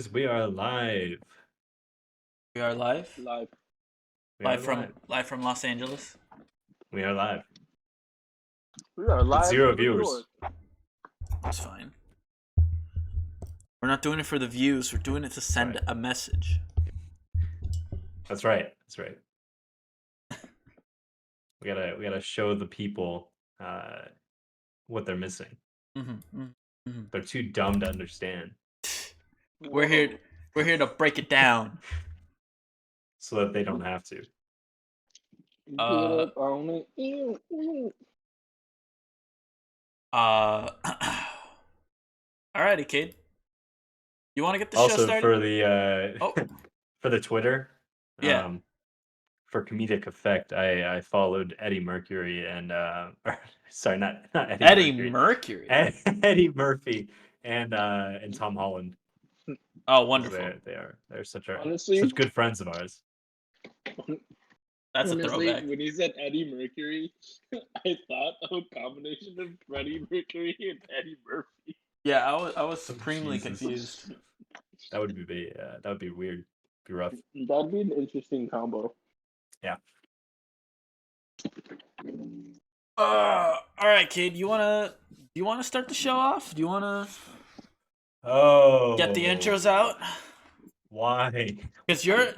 We are live. We are live. Live. We are Live from Los Angeles. We are live. We are live. With 0 from New viewers. York. That's fine. We're not doing it for the views. We're doing it to send Right. a message. That's right. We gotta show the people what they're missing. They're too dumb to understand. We're here to break it down. So that they don't have to. Get up on it. Alrighty, kid. You want to get the Also show started? for the for the Twitter. Yeah. For comedic effect, I followed Eddie Mercury and sorry, not Eddie Mercury. Eddie Murphy and Tom Holland. Oh, wonderful. They're such good friends of ours. That's a throwback. When he said Eddie Mercury, I thought of a combination of Freddie Mercury and Eddie Murphy. Yeah, I was supremely confused. That would be weird. Be rough. That'd be an interesting combo. Yeah. All right, kid. Do you wanna start the show off? Do you wanna get the intros out? Why? Because you're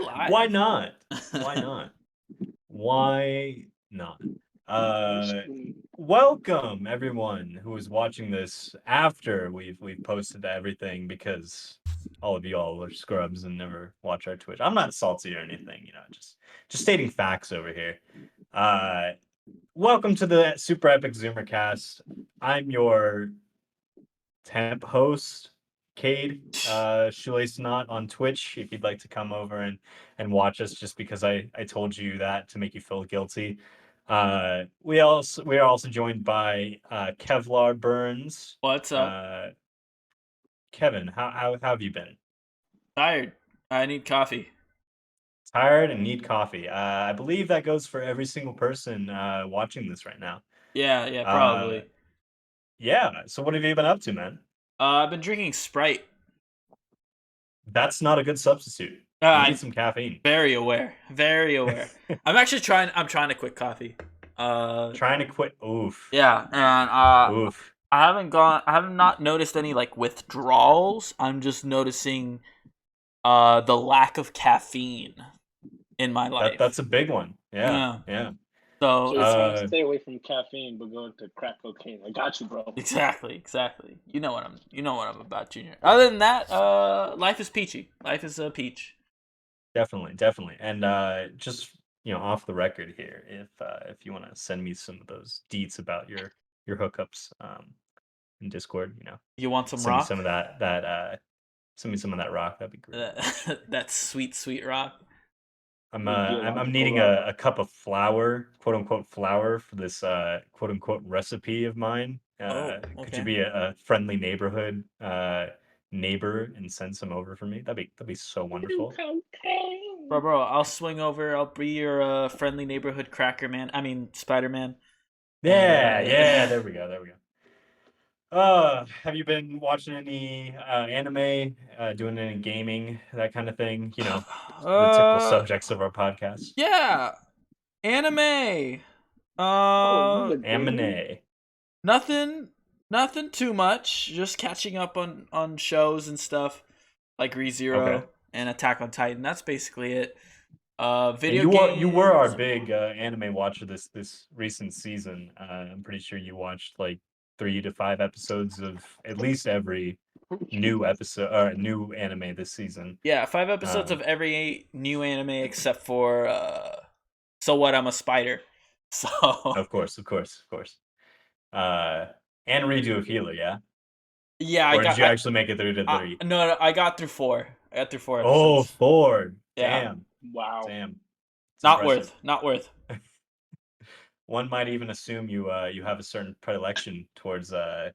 live. Why not? Why not? Welcome everyone who is watching this after we've posted everything, because all of y'all are scrubs and never watch our Twitch. I'm not salty or anything, just stating facts over here. Welcome to the Super Epic ZoomerCast. I'm your temp host, Cade, Shoelace Knot on Twitch, if you'd like to come over and watch us, just because I told you that to make you feel guilty. We are also joined by Kevlar Burns. What's up? Kevin, how have you been? Tired. I need coffee. Tired and need coffee. I believe that goes for every single person watching this right now. Yeah, probably. Yeah. So what have you been up to, man? I've been drinking Sprite. That's not a good substitute. You need some caffeine. Very aware. I'm actually trying to quit coffee. Trying to quit. Oof. Yeah, and oof. I have not noticed any like withdrawals. I'm just noticing the lack of caffeine in my life. That's a big one. Yeah. So you're trying to stay away from caffeine, but go into crack cocaine. I got you, bro. Exactly. You know what I'm about, Junior. Other than that, life is peachy. Life is a peach. Definitely. And just off the record here, if you want to send me some of those deets about your hookups in Discord, you want some send rock? Me some of that send me some of that rock. That'd be great. That sweet rock. I'm needing a cup of flour, quote unquote flour, for this quote unquote recipe of mine. Okay. Could you be a friendly neighborhood neighbor and send some over for me? That'd be so wonderful. Bro, I'll swing over. I'll be your friendly neighborhood cracker man. I mean Spider-Man. Yeah. There we go. Have you been watching any anime, doing any gaming, that kind of thing? The typical subjects of our podcast. Yeah, anime. Anime. Nothing too much. Just catching up on shows and stuff like ReZero and Attack on Titan. That's basically it. Video games. You were our big anime watcher this recent season. I'm pretty sure you watched like 3 to 5 episodes of at least every new episode or new anime this season. Yeah, 5 episodes of every new anime except for So What, I'm a Spider. So of course. And redo of Healer, yeah. Yeah, did you actually make it through to 3? No, I got through 4. I got through 4 episodes. Oh, 4. Yeah. Damn. Wow. Damn. It's not impressive. worth. One might even assume you have a certain predilection towards that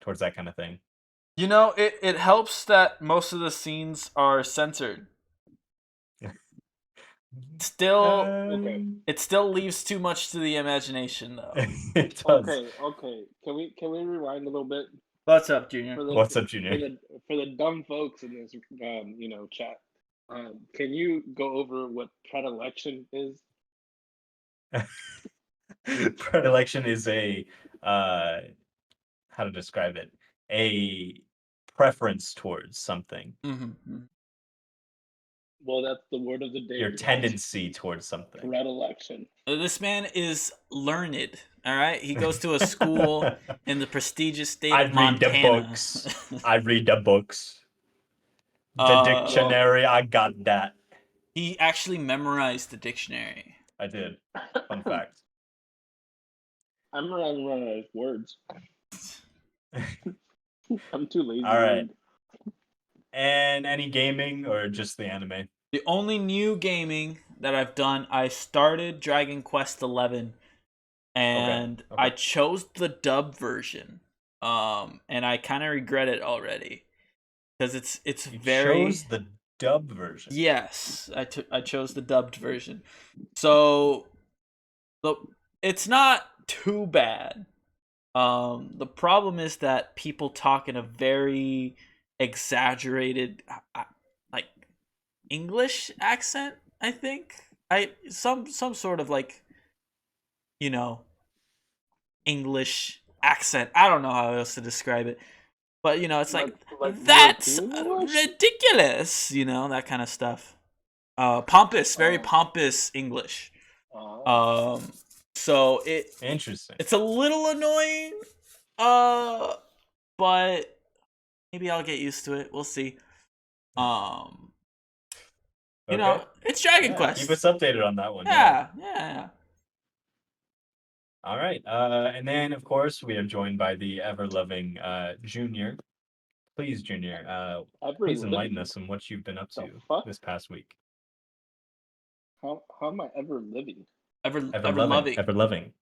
kind of thing. It helps that most of the scenes are censored. It still leaves too much to the imagination, though. It does. Okay. Can we rewind a little bit? What's up, Junior? What's up, Junior? for the dumb folks in this chat, can you go over what predilection is? Predilection is a how to describe it? A preference towards something. Mm-hmm. Well, that's the word of the day. Your tendency towards something. Predilection. This man is learned. All right, he goes to a school in the prestigious state of Montana. I read the books. I read the books. The Uh, dictionary, I got that. He actually memorized the dictionary. I did. Fun fact. I'm running out of words. I'm too lazy. All right. And any gaming or just the anime? The only new gaming that I've done, I started Dragon Quest XI, and Okay. I chose the dub version. And I kind of regret it already because it's You very. chose the dub version. Yes, I chose the dubbed version. So it's not too bad. The problem is that people talk in a very exaggerated, like English accent. I think some sort of like, English accent. I don't know how else to describe it, but it's like that's ridiculous. That kind of stuff. Pompous, very pompous English. So Interesting. it's a little annoying, but maybe I'll get used to it. We'll see. It's Dragon Quest. Keep us updated on that one. Yeah. All right. And then of course we are joined by the ever-loving Junior. Please, Junior, please enlighten us on what you've been up to this past week. How am I ever living? Ever loving. Ever loving.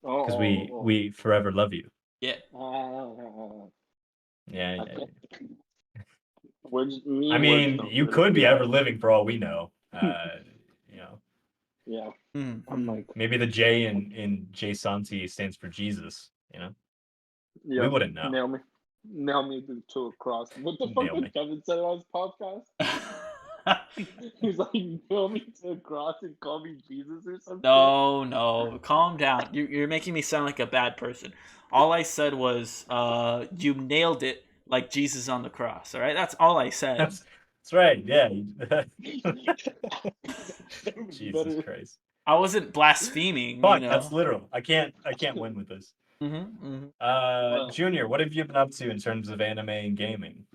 Because we forever love you. Yeah. Yeah. Me I mean, you could be ever living for all we know. Yeah. I'm like, maybe the J in J Santi stands for Jesus. We wouldn't know. Nail me to a cross. What the fuck did Kevin say on his podcast? He's like, nail me to a cross and call me Jesus or something. No, calm down. You're making me sound like a bad person. All I said was, you nailed it like Jesus on the cross. All right, that's all I said. That's right. Yeah. Jesus Christ. I wasn't blaspheming. Fuck, that's literal. I can't win with this. Mm-hmm. Junior, what have you been up to in terms of anime and gaming?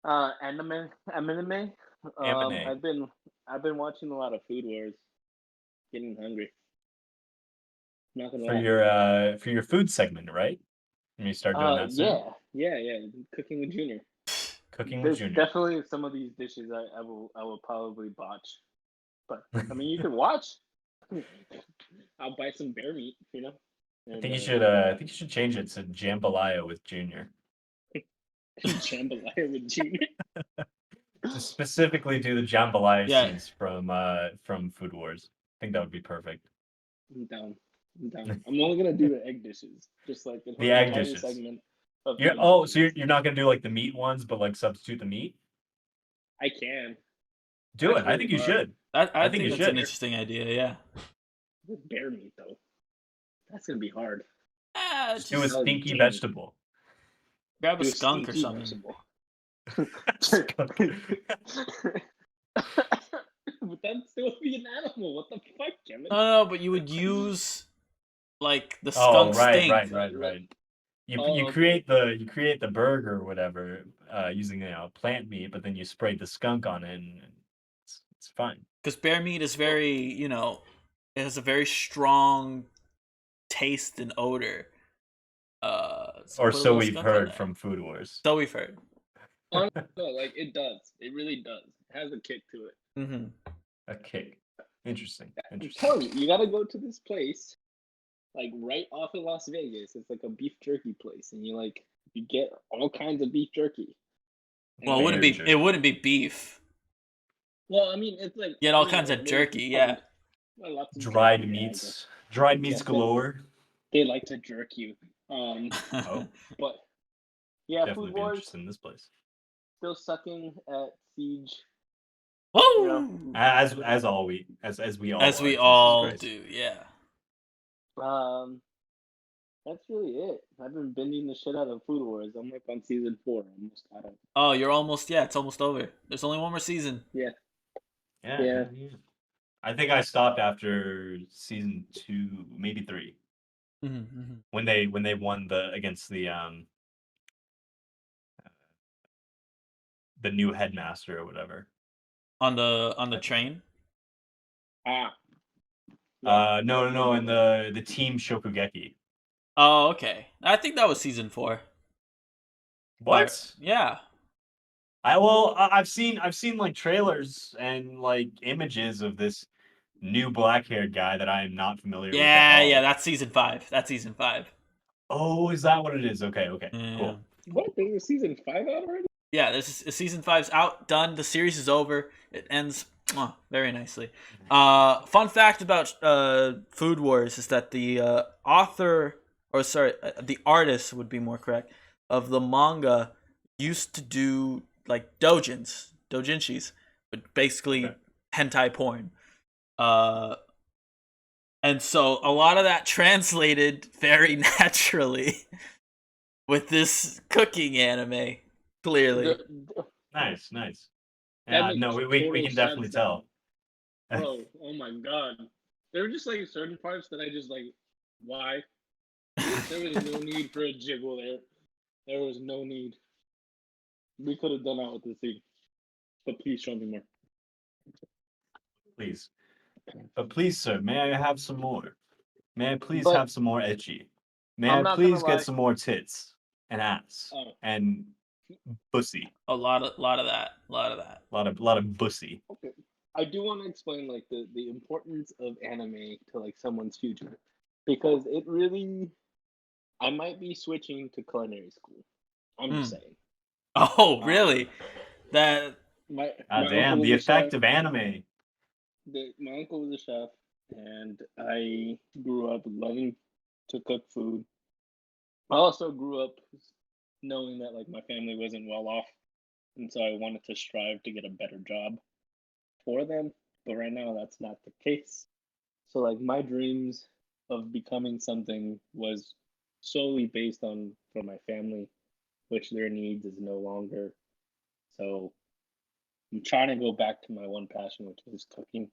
Anime. I've been watching a lot of Food Wars. Getting hungry. Not gonna lie. For your food segment, right? When you start doing that soon? Yeah. Cooking with Junior. There's Junior. Definitely some of these dishes I will probably botch. But I mean, you can watch. I'll buy some bear meat, And, I think you should change it to jambalaya with Junior. Jambalaya with Junior. To specifically do the jambalaya scenes from Food Wars. I think that would be perfect. I'm down. I'm only gonna do the egg dishes, just like the egg dishes. Segment so you're not gonna do like the meat ones, but like substitute the meat. I can do it. I think you should. I think that's an interesting idea. Yeah. With bear meat though, that's gonna be hard. Just do a stinky vegetable. Grab a skunk or something. But that'd still be an animal. What the fuck, Kevin? No, but you would use like the skunk stink. Right. You create the burger or whatever using plant meat, but then you spray the skunk on it, and it's fine. Because bear meat is very, it has a very strong taste and odor. Or so we've heard from Food Wars. So we've heard. No, like it does. It really does. It has a kick to it. Mm-hmm. A kick. Interesting. I'm telling you, you gotta go to this place, like right off of Las Vegas. It's like a beef jerky place, and you get all kinds of beef jerky. Well, it wouldn't be beef. Well, I mean, it's like you get all kinds of jerky, yeah. Dried meats, galore. They like to jerk you. But yeah, definitely Food Wars. Interested in this place. still sucking at Siege. Whoa! As we all As are. we Jesus all Christ. do, yeah. That's really it. I've been binging the shit out of Food Wars. I'm like on season 4. I'm almost caught up. Oh, you're almost, yeah, it's almost over. There's only one more season. Yeah. Yeah. I think I stopped after season 2, maybe 3, Mm-hmm. when they won against the new headmaster or whatever. On the train? Ah. No, in the team Shokugeki. Oh, okay. I think that was season 4. What? Yeah. I've seen like trailers and like images of this new black-haired guy that I am not familiar with at all. Yeah, that's season 5. That's season 5. Oh, is that what it is? Okay, Yeah. cool. What? There's season 5 out already? Yeah, season 5's out, done. The series is over. It ends very nicely. Fun fact about Food Wars is that the the artist would be more correct, of the manga used to do like doujinshis, but basically hentai porn. And so a lot of that translated very naturally with this cooking anime. Clearly. Nice. That Yeah, makes no, we total can definitely sense tell. Bro, oh my god. There were just like certain parts that I just like, why? There was no need for a jiggle there. There was no need. We could have done out with the scene. But please show me more. Please. But please, sir, may I have some more? May I please But have some more etchy? May I'm I not gonna please lie. get some more tits and ass Oh. and bussy? A lot of that. A lot of bussy. Okay. I do want to explain like the importance of anime to like someone's future. Because it really I might be switching to culinary school. I'm just saying. Oh, really? That My Damn, uncle the was a chef. effect of anime. My uncle was a chef, and I grew up loving to cook food. I also grew up knowing that like my family wasn't well off, and so I wanted to strive to get a better job for them. But right now, that's not the case. So like my dreams of becoming something was solely based on for my family, which their needs is no longer. So I'm trying to go back to my one passion, which is cooking.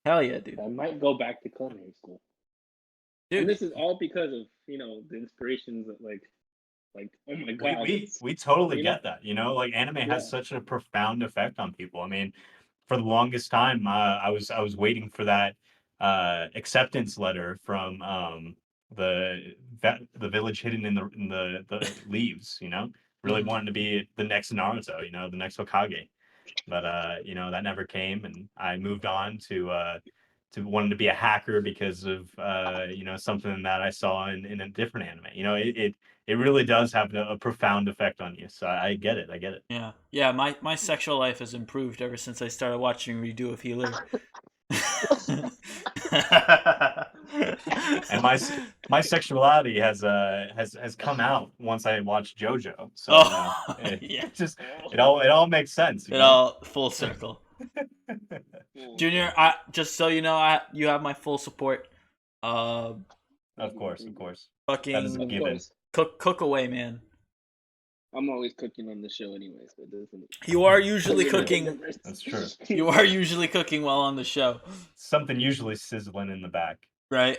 hell yeah, dude. I might go back to culinary school. And Dude, this is all because of, the inspirations that like oh my god. We totally you know? get that. Like anime Yeah. has such a profound effect on people. I mean, for the longest time, I was waiting for that acceptance letter from the village hidden in the leaves. Really wanting to be the next Naruto. The next Hokage. But that never came, and I moved on to wanting to be a hacker because of something that I saw in a different anime. It really does have a profound effect on you. So I get it. yeah. My sexual life has improved ever since I started watching Redo of Healer. And my sexuality has come out once I watched JoJo. So yeah. it all makes sense. It all full circle. Junior, just so you know, you have my full support. Of course. Fucking That is a given. cook away, man. I'm always cooking on the show anyways, but doesn't You are usually cooking. That's true. You are usually cooking while on the show. Something usually sizzling in the back. Right.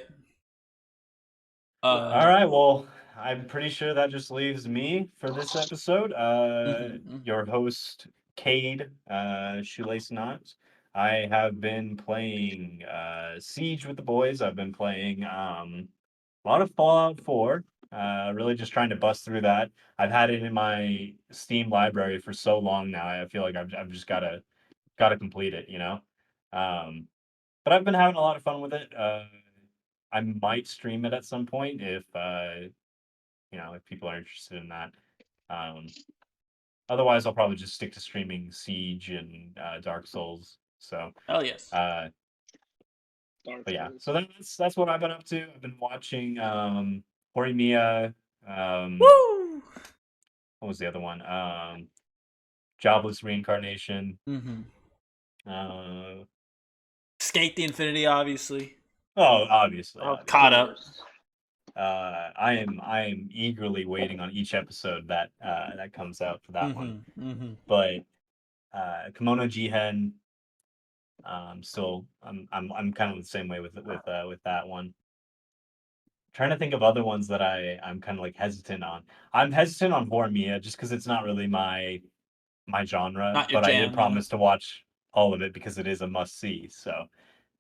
All right. Well, I'm pretty sure that just leaves me for this episode. Your host, Cade, Shoelace Knots. I have been playing Siege with the boys. I've been playing a lot of Fallout 4. Really just trying to bust through that. I've had it in my Steam library for so long now. I feel like I've just gotta complete it. But I've been having a lot of fun with it. I might stream it at some point if if people are interested in that. Otherwise, I'll probably just stick to streaming Siege and Dark Souls. So, hell yes. But yeah, so that's what I've been up to. I've been watching Horimiya. Woo! What was the other one? Jobless Reincarnation. Skate the Infinity, obviously. Oh, obviously. Caught up. I am eagerly waiting on each episode that comes out for that one. But Kimono Jihen, still I'm kind of the same way with that one. Trying to think of other ones that I'm kind of like hesitant on. I'm hesitant on Horimiya just because it's not really my genre, Not your but I jam, did promise to watch all of it because it is a must see. So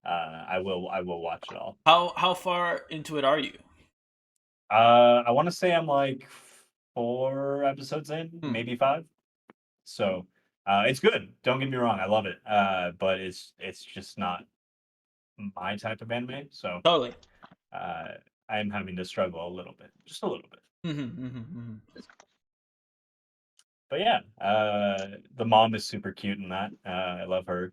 I will watch it all. How far into it are you? I want to say I'm like 4 episodes in, maybe 5. So it's good. Don't get me wrong, I love it. But it's just not my type of anime. So Totally. I'm having to struggle a little bit, just a little bit. But yeah, the mom is super cute in that. I love her.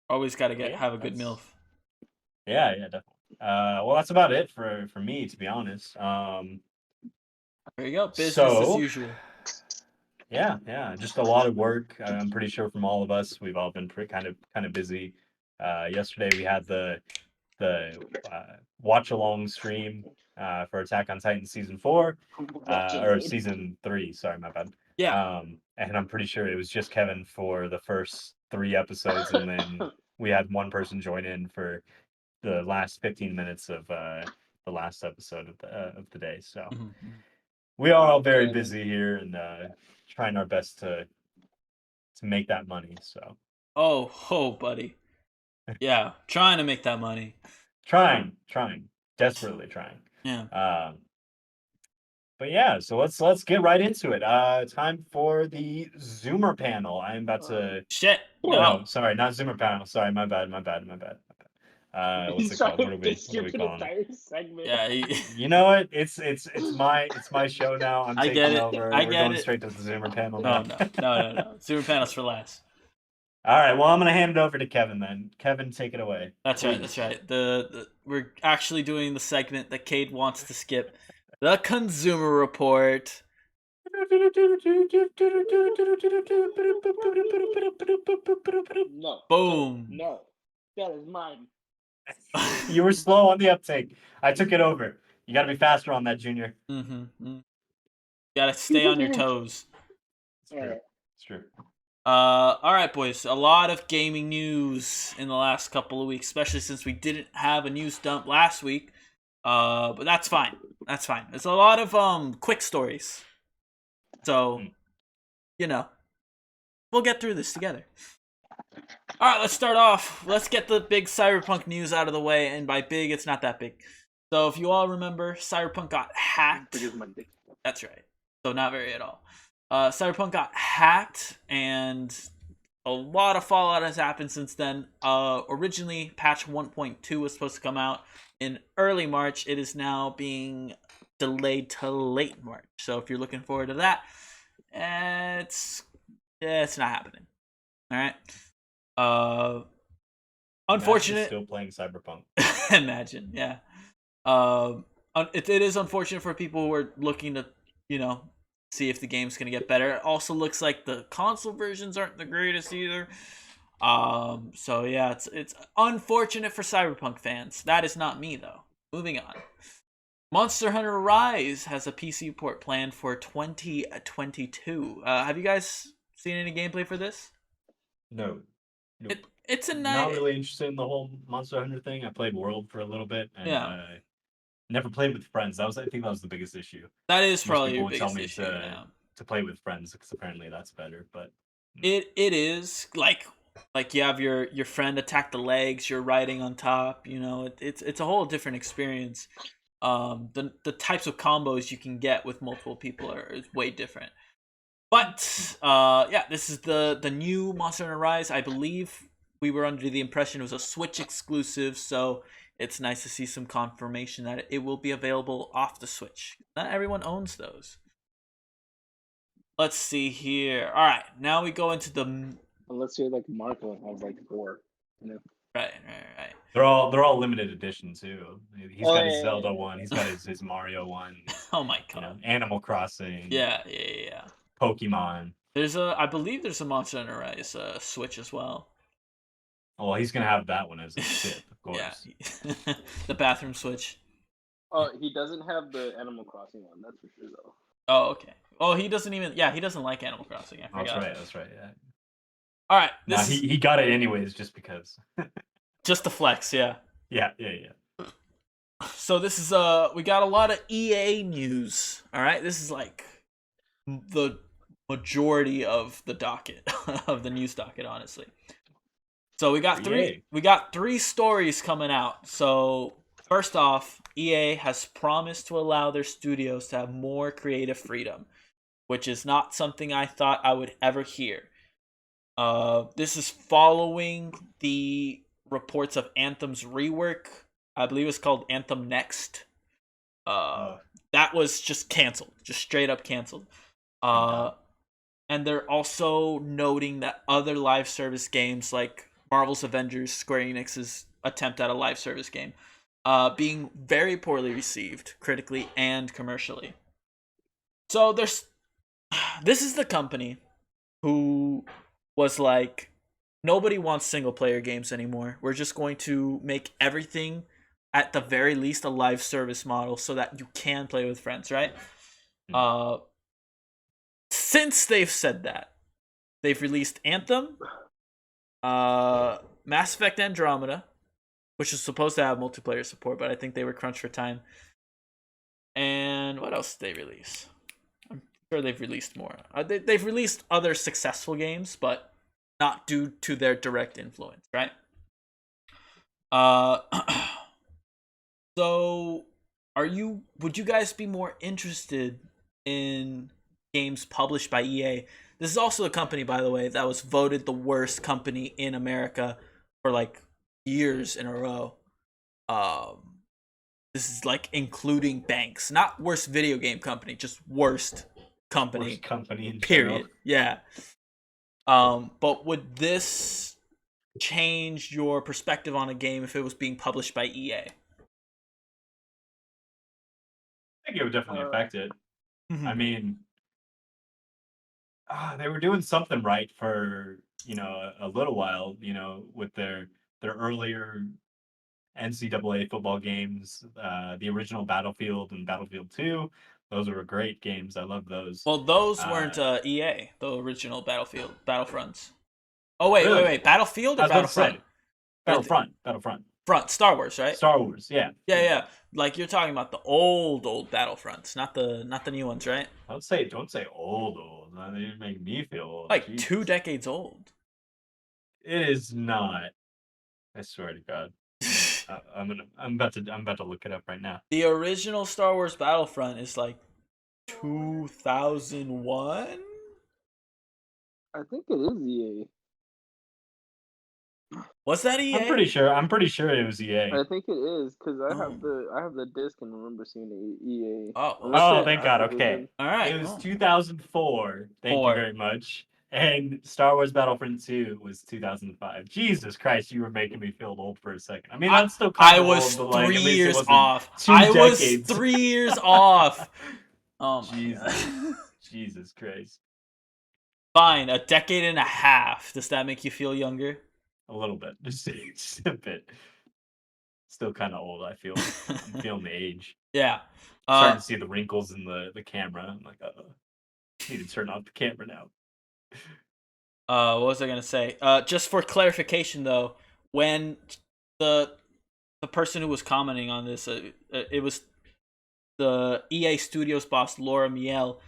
Always got to have a good MILF. Yeah, definitely. Well, that's about it for me, to be honest. There you go. Business as usual. Yeah, just a lot of work. I'm pretty sure from all of us, we've all been kind of busy. Yesterday we had the watch along stream for Attack on Titan season 4 or season 3. Sorry, my bad. Yeah. And I'm pretty sure it was just Kevin for the first 3 episodes, and then we had one person join in for the last 15 minutes of the last episode of the day. So we are all very busy here and trying our best to make that money. So buddy. Yeah, trying to make that money. Trying, desperately trying. Yeah. But yeah, so let's get right into it. Time for the Zoomer panel. I'm about to. Shit. No, sorry, not Zoomer panel. Sorry, my bad. What's it called? What are we calling it? Yeah. You know what? It's my show now. I'm taking over. We're going straight to the Zoomer panel now. No. Zoomer panel's for last. All right. Well, I'm gonna hand it over to Kevin then. Kevin, take it away. That's right. We're actually doing the segment that Cade wants to skip. The Consumer Report. No. Boom. No. That is mine. You were slow on the uptake. I took it over. You got to be faster on that, Junior. You got to stay on your toes. It's true. All right, boys. A lot of gaming news in the last couple of weeks, especially since we didn't have a news dump last week. But that's fine. It's a lot of quick stories. So, we'll get through this together. All right, let's start off. Let's get the big Cyberpunk news out of the way, and by big, it's not that big. So, if you all remember, Cyberpunk got hacked. That's right. So, not very at all. Cyberpunk got hacked, and a lot of fallout has happened since then. Originally, patch 1.2 was supposed to come out in early March. It is now being delayed to late March. So if you're looking forward to that, it's not happening. All right. Unfortunate. Still playing Cyberpunk. Imagine, yeah. It is unfortunate for people who are looking to, see if the game's gonna get better. It also looks like the console versions aren't the greatest either. So yeah, it's unfortunate for Cyberpunk fans. That is not me though. Moving on. Monster Hunter Rise has a PC port planned for 2022. Have you guys seen any gameplay for this? No. Nope. It's a nice. Not really interested in the whole Monster Hunter thing. I played World for a little bit, and never played with friends. I think that was the biggest issue. That is Most probably people your would tell biggest me issue. to play with friends because apparently that's better. But it is like you have your friend attack the legs. You're riding on top. It's a whole different experience. The types of combos you can get with multiple people is way different. But this is the new Monster Hunter Rise. I believe we were under the impression it was a Switch exclusive, so it's nice to see some confirmation that it will be available off the Switch. Not everyone owns those. Let's see here. All right, now we go into the. Unless you're like Marco and has like 4. Right. They're all limited edition too. He's got his yeah, Zelda yeah. one. He's got his Mario one. Oh my You know, god. Animal Crossing. Yeah. Pokemon. I believe there's a Monster Hunter Rise Switch as well. Well, he's gonna have that one as a tip, of course. Yeah. The bathroom switch. Oh, he doesn't have the Animal Crossing one. That's for sure, though. Oh, okay. Oh, he doesn't even. Yeah, he doesn't like Animal Crossing. I forgot. That's right. Yeah. All right. Nah, he got it anyways, just because. Just the flex. Yeah. Yeah. So this is we got a lot of EA news. All right, this is like the majority of the docket of the news docket, honestly. So we got three stories coming out. So first off, EA has promised to allow their studios to have more creative freedom, which is not something I thought I would ever hear. This is following the reports of Anthem's rework. I believe it's called Anthem Next. That was just canceled, just straight up canceled. And they're also noting that other live service games like Marvel's Avengers, Square Enix's attempt at a live service game, being very poorly received critically and commercially. So this is the company who was like, nobody wants single player games anymore. We're just going to make everything at the very least a live service model so that you can play with friends, right? Since they've said that, they've released Anthem, Mass Effect Andromeda, which is supposed to have multiplayer support, but I think they were crunched for time. And what else did they release? I'm sure they've released more. They've released other successful games, but not due to their direct influence, right? So would you guys be more interested in games published by EA? This is also a company, by the way, that was voted the worst company in America for like years in a row. This is like including banks, not worst video game company, just worst company. Worst company in period. general. Yeah. But would this change your perspective on a game if it was being published by EA? I think it would definitely affect it. I mean, they were doing something right for a little while, with their earlier NCAA football games, the original Battlefield and Battlefield 2. Those were great games. I love those. Well, those weren't EA, the original Battlefronts. Oh Really? wait, Battlefield or Battlefront? Battlefront. Front, Star Wars, right? Star Wars, yeah. Yeah. Like you're talking about the old Battlefronts, not the new ones, right? Don't say old. They make me feel old. Like Jesus. 2 decades old. It is not. I swear to God. I'm about to look it up right now. The original Star Wars Battlefront is like 2001. I think it is EA. Was that EA? I'm pretty sure it was EA. I think it is because I have the disc and remember seeing the EA. Oh, thank God. Okay. All right. It was 2004. Thank you very much. And Star Wars Battlefront 2 was 2005. Jesus Christ, you were making me feel old for a second. I mean, that's still kind of old, but like, 3 at least years it wasn't off. 2 I was decades. 3 years off. Oh my Jesus. God. Jesus Christ. Fine, a decade and a half. Does that make you feel younger? A little bit. Just a bit. Still kind of old, I feel. I'm feeling the age. Yeah. Starting to see the wrinkles in the camera. I'm like, need to turn off the camera now. What was I gonna say? Just for clarification, though, when the person who was commenting on this, it was the EA Studios boss Laura Miele.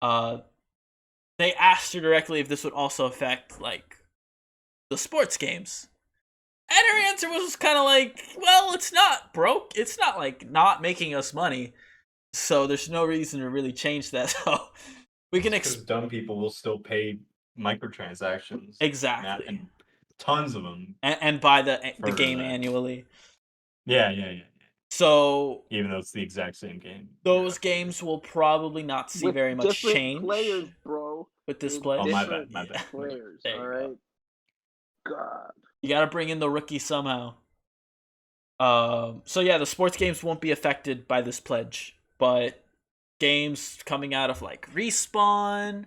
They asked her directly if this would also affect like the sports games, and her answer was kind of like, "Well, it's not broke. It's not like not making us money, so there's no reason to really change that." So we can dumb people will still pay microtransactions. Exactly. And tons of them. And buy the game annually. Yeah. So even though it's the exact same game, those games will probably not see with very much change. Players, bro. With display. Oh, my bad. Players, all right. God. You got to bring in the rookie somehow. So yeah, the sports games won't be affected by this pledge, but games coming out of like Respawn,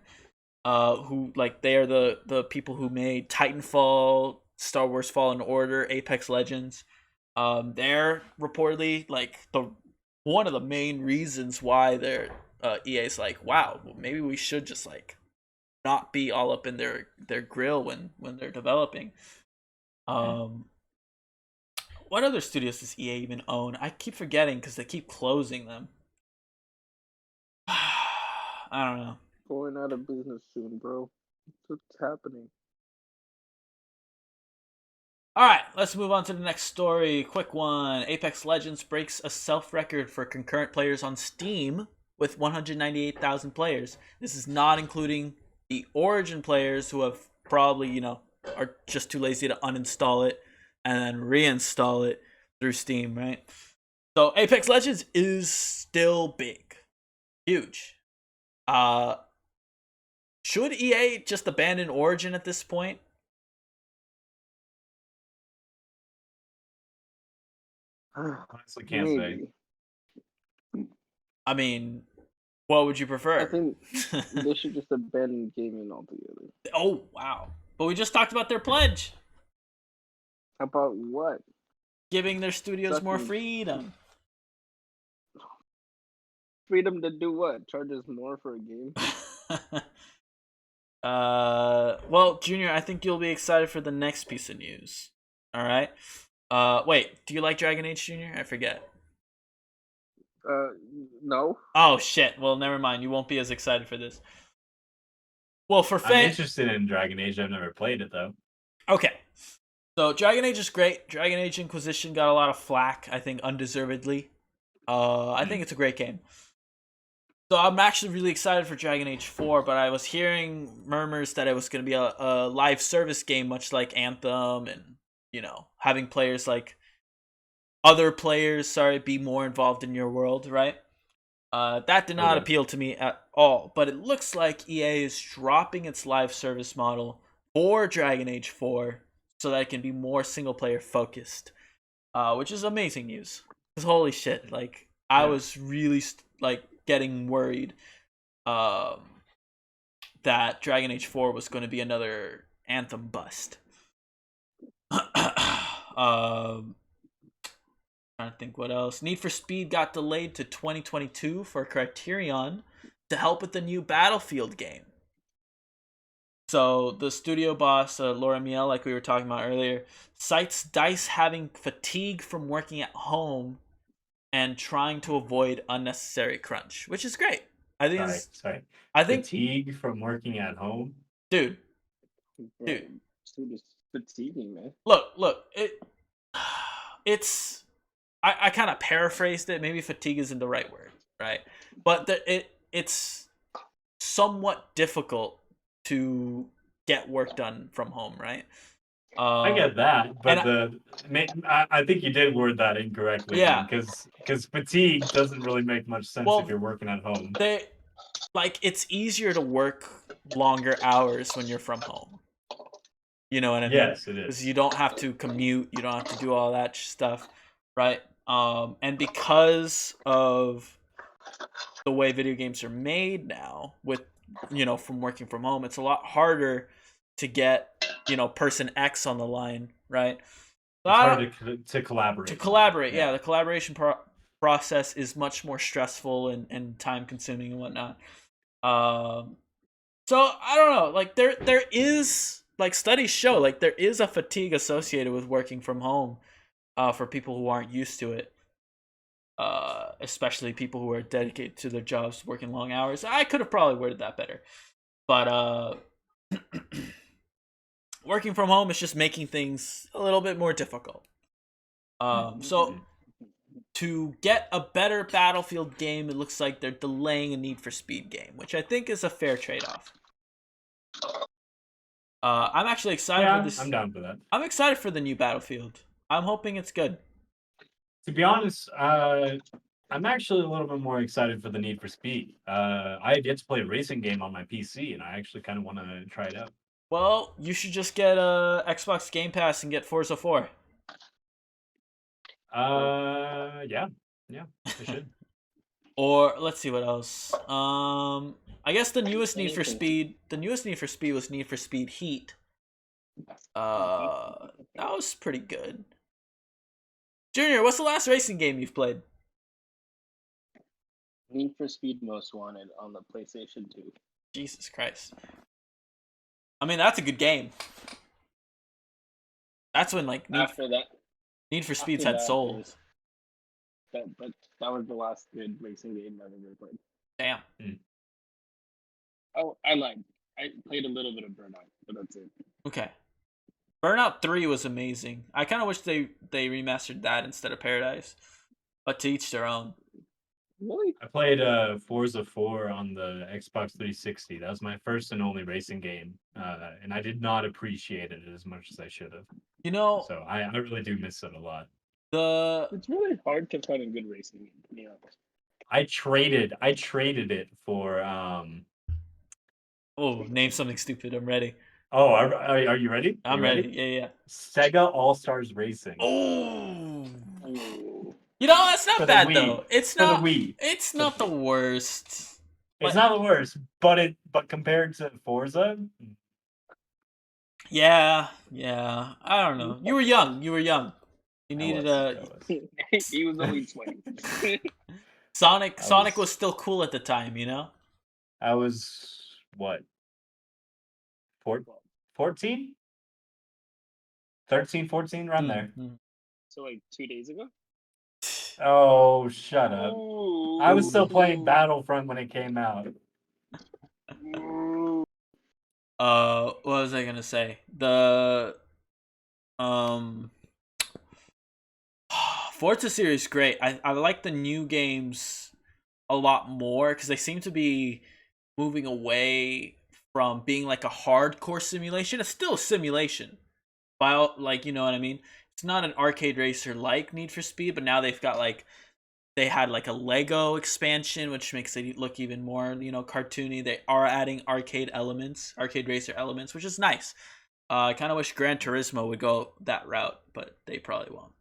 who like they are the people who made Titanfall, Star Wars Fallen Order, Apex Legends. They're reportedly like the one of the main reasons why they're EA's like, wow, well, maybe we should just like not be all up in their grill when they're developing. What other studios does EA even own? I keep forgetting because they keep closing them. I don't know. Going out of business soon, bro. What's happening? All right, let's move on to the next story. Quick one. Apex Legends breaks a self-record for concurrent players on Steam with 198,000 players. This is not including the Origin players who have probably, are just too lazy to uninstall it and then reinstall it through Steam, right? So Apex Legends is still big. Huge. Should EA just abandon Origin at this point? Honestly, can't say. I mean, what would you prefer? I think they should just abandon gaming altogether. Oh, wow. But we just talked about their pledge. About what? Giving their studios more freedom. Freedom to do what? Charge us more for a game? Well, Junior, I think you'll be excited for the next piece of news. All right. Wait, do you like Dragon Age, Junior? I forget. No. Oh shit. Well, never mind. You won't be as excited for this. Well, for I'm interested in Dragon Age. I've never played it though. Okay. So Dragon Age is great. Dragon Age Inquisition got a lot of flack, I think, undeservedly. I think it's a great game. So I'm actually really excited for Dragon Age 4, but I was hearing murmurs that it was going to be a live service game, much like Anthem, and having players like other players, be more involved in your world, right? That did not appeal to me at all. But it looks like EA is dropping its live service model for Dragon Age 4 so that it can be more single player focused, which is amazing news. Because holy shit, like I was really getting worried that Dragon Age 4 was going to be another Anthem bust. Trying to think what else. Need for Speed got delayed to 2022 for Criterion to help with the new Battlefield game. So the studio boss, Laura Miele, like we were talking about earlier, cites DICE having fatigue from working at home and trying to avoid unnecessary crunch, which is great. I think. I think fatigue from working at home, dude. Dude, it's fatiguing, man. Look, it's. I kind of paraphrased it. Maybe fatigue isn't the right word, right? But it's somewhat difficult to get work done from home, right? I get that, but I think you did word that incorrectly. Yeah, because fatigue doesn't really make much sense if you're working at home. It's easier to work longer hours when you're from home. You know what I mean? Yes, it is. Because you don't have to commute, you don't have to do all that stuff, right? And because of the way video games are made now, with from working from home, it's a lot harder to get person X on the line, right? It's hard to collaborate. Yeah, the collaboration process is much more stressful and time consuming and whatnot. So I don't know. Like there is studies show there is a fatigue associated with working from home, for people who aren't used to it. Especially people who are dedicated to their jobs, working long hours. I could have probably worded that better, but working from home is just making things a little bit more difficult. So to get a better Battlefield game, it looks like they're delaying a Need for Speed game, which I think is a fair trade-off. I'm actually excited for this. I'm down for that. I'm excited for the new Battlefield. I'm hoping it's good. To be honest, I'm actually a little bit more excited for the Need for Speed. I had yet to play a racing game on my PC, and I actually kind of want to try it out. Well, you should just get a Xbox Game Pass and get Forza 4. Yeah, I should. Or let's see what else. I guess the newest Need for Anything. Speed. The newest Need for Speed was Need for Speed Heat. That was pretty good. Junior, what's the last racing game you've played? Need for Speed Most Wanted on the PlayStation 2. Jesus Christ. I mean, that's a good game. That's when like After that, Need for Speeds after had that, soul. that was the last good racing game I've ever played. Damn. Oh, I lied. I played a little bit of Burnout, but that's it. Okay. Burnout 3 was amazing. I kind of wish they remastered that instead of Paradise. But to each their own. Really? I played Forza 4 on the Xbox 360. That was my first and only racing game, and I did not appreciate it as much as I should have. You know, So I really do miss it a lot. It's really hard to find a good racing game, to be honest. I traded it for oh, name something stupid. I'm ready. Oh, are you ready? I'm ready. Yeah. Sega All Stars Racing. Oh. Ooh. You know, it's not For the bad Wii. though. It's For the not. Wii. It's not the worst. It's not the worst, but compared to Forza, Yeah. I don't know. You were young. You needed I was. He was only 20. Sonic was still cool at the time, you know? I was what? 14? 13, 14, around there. So like 2 days ago? Oh, shut up. Ooh. I was still playing Battlefront when it came out. Ooh. What was I gonna say? The Forza series is great. I like the new games a lot more because they seem to be moving away from being like a hardcore simulation. It's still a simulation, but like, you know what I mean? It's not an arcade racer like Need for Speed, but now they've got like they had like a Lego expansion, which makes it look even more, you know, cartoony. They are adding arcade racer elements, which is nice. I kind of wish Gran Turismo would go that route, but they probably won't.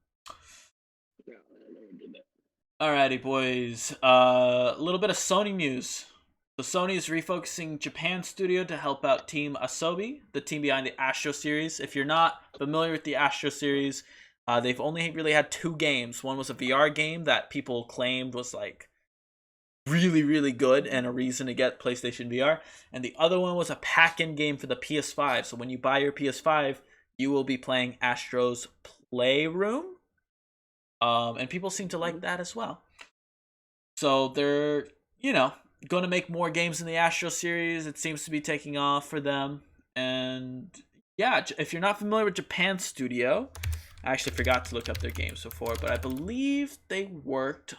Yeah, I never did that. Alrighty, boys. A little bit of Sony news. So Sony is refocusing Japan studio to help out Team Asobi, the team behind the Astro series. If you're not familiar with the Astro series, they've only really had 2 games. One was a VR game that people claimed was like really, really good and a reason to get PlayStation VR. And the other one was a pack-in game for the PS5. So when you buy your PS5, you will be playing Astro's Playroom. And people seem to like that as well. So they're, you know, going to make more games in the Astro series. It seems to be taking off for them. And yeah, if you're not familiar with Japan Studio, I actually forgot to look up their games before, but I believe they worked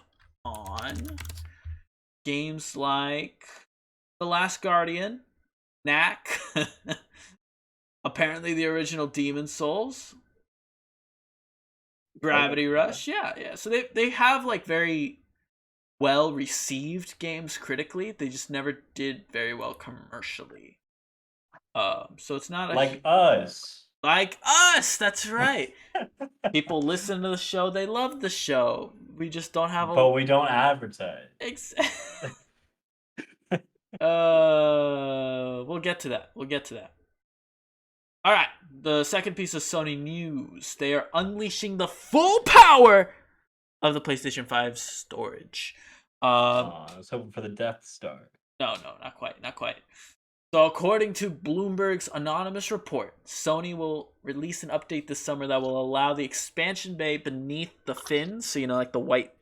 on games like The Last Guardian, Knack, apparently the original Demon Souls, Gravity Rush. Yeah. So they have like very well received games critically. They just never did very well commercially. So it's not like us. Like us, that's right. People listen to the show, they love the show. We just don't have But we don't advertise. We'll get to that. All right, the second piece of Sony news. They are unleashing the full power of the PlayStation 5 storage. I was hoping for the Death Star. No, not quite. So according to Bloomberg's anonymous report, Sony will release an update this summer that will allow the expansion bay beneath the fins, so you know, like the white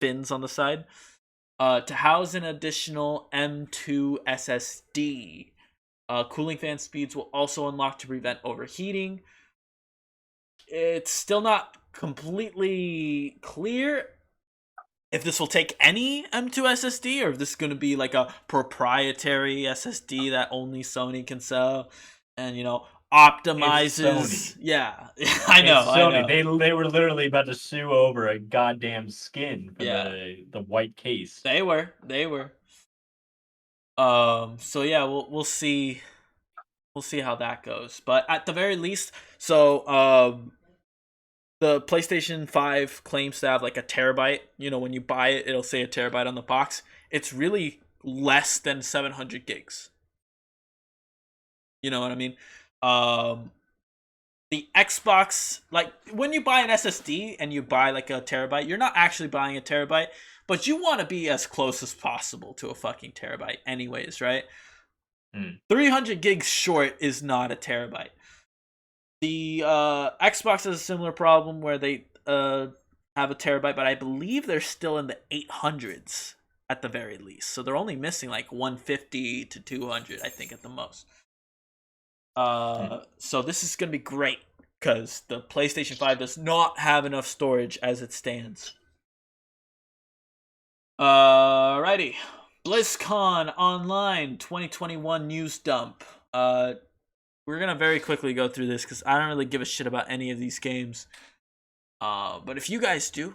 fins on the side, to house an additional M2 SSD. Cooling fan speeds will also unlock to prevent overheating. It's still not completely clear if this will take any M2 SSD or if this is going to be like a proprietary SSD that only Sony can sell and, you know, optimizes. Yeah, I know. Sony. They were literally about to sue over a goddamn skin for the white case. They were. So yeah, we'll see we'll see how that goes. But at the very least, so the PlayStation 5 claims to have like a terabyte. You know, when you buy it, it'll say a terabyte on the box. It's really less than 700 gigs. You know what I mean? The Xbox, like when you buy an SSD and you buy like a terabyte, you're not actually buying a terabyte, but you want to be as close as possible to a fucking terabyte anyways, right? 300 gigs short is not a terabyte. The Xbox has a similar problem where they have a terabyte, but I believe they're still in the 800s at the very least. So they're only missing like 150 to 200, I think, at the most. So this is going to be great because the PlayStation 5 does not have enough storage as it stands. Alrighty. BlizzCon Online 2021 news dump. We're going to very quickly go through this because I don't really give a shit about any of these games. But if you guys do,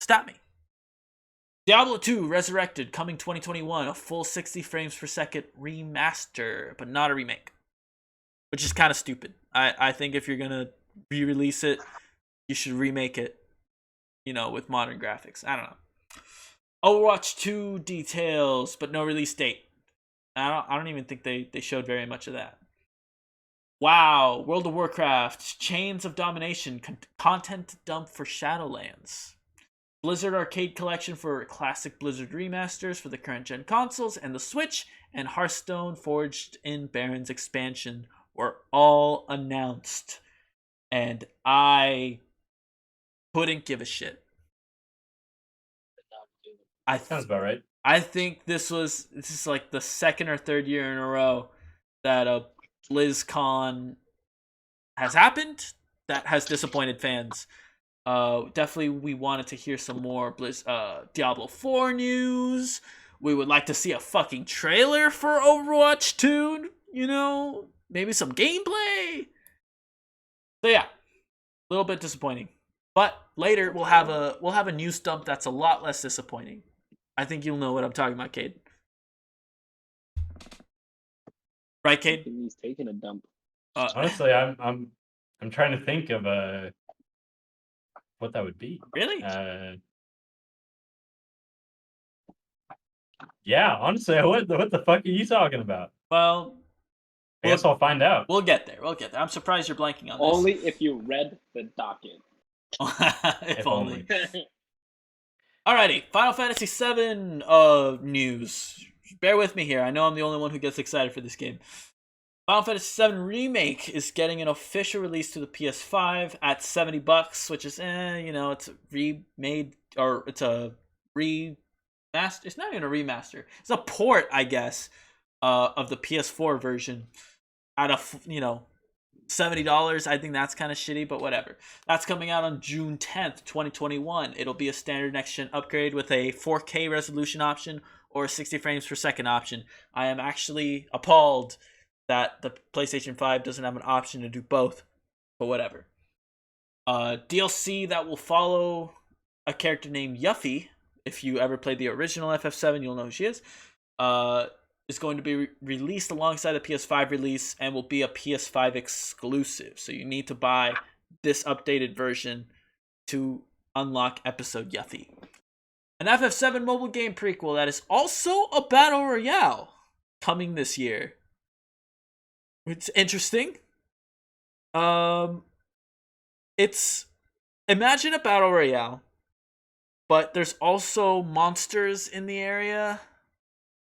stop me. Diablo 2 Resurrected coming 2021, a full 60 frames per second remaster, but not a remake. Which is kind of stupid. I think if you're going to re-release it, you should remake it, you know, with modern graphics. I don't know. Overwatch 2 details, but no release date. I don't even think they showed very much of that. WoW, World of Warcraft, Chains of Domination, content dump for Shadowlands. Blizzard Arcade Collection for classic Blizzard remasters for the current gen consoles and the Switch, and Hearthstone Forged in Barrens expansion were all announced. And I couldn't give a shit. Sounds about right. I think this is like the second or third year in a row that a BlizzCon has happened that has disappointed fans. Definitely we wanted to hear some more Diablo 4 news. We would like to see a fucking trailer for Overwatch 2, you know, maybe some gameplay. So yeah, a little bit disappointing. But later we'll have a news dump that's a lot less disappointing. I think you'll know what I'm talking about, Cade. Right, Cade? He's taking a dump. Honestly, I'm trying to think of what that would be. Really? Yeah, honestly, what the fuck are you talking about? Well, I guess I'll find out. We'll get there. I'm surprised you're blanking on this. Only if you read the docket. if only. only. Alrighty, Final Fantasy VII news. Bear with me here. I know I'm the only one who gets excited for this game. Final Fantasy VII Remake is getting an official release to the PS5 at $70, which is, you know, it's a remade, or it's a remaster. It's not even a remaster. It's a port, I guess, of the PS4 version at a, you know, $70. I think that's kind of shitty, but whatever. That's coming out on June 10th, 2021. It'll be a standard next-gen upgrade with a 4K resolution option or a 60 frames per second option. I am actually appalled that the PlayStation 5 doesn't have an option to do both, but whatever. DLC that will follow a character named Yuffie. If you ever played the original FF7, you'll know who she is. Is going to be released alongside the PS5 release and will be a PS5 exclusive. So you need to buy this updated version to unlock episode Yuffie. An FF7 mobile game prequel that is also a battle royale coming this year. It's interesting. It's imagine a battle royale, but there's also monsters in the area.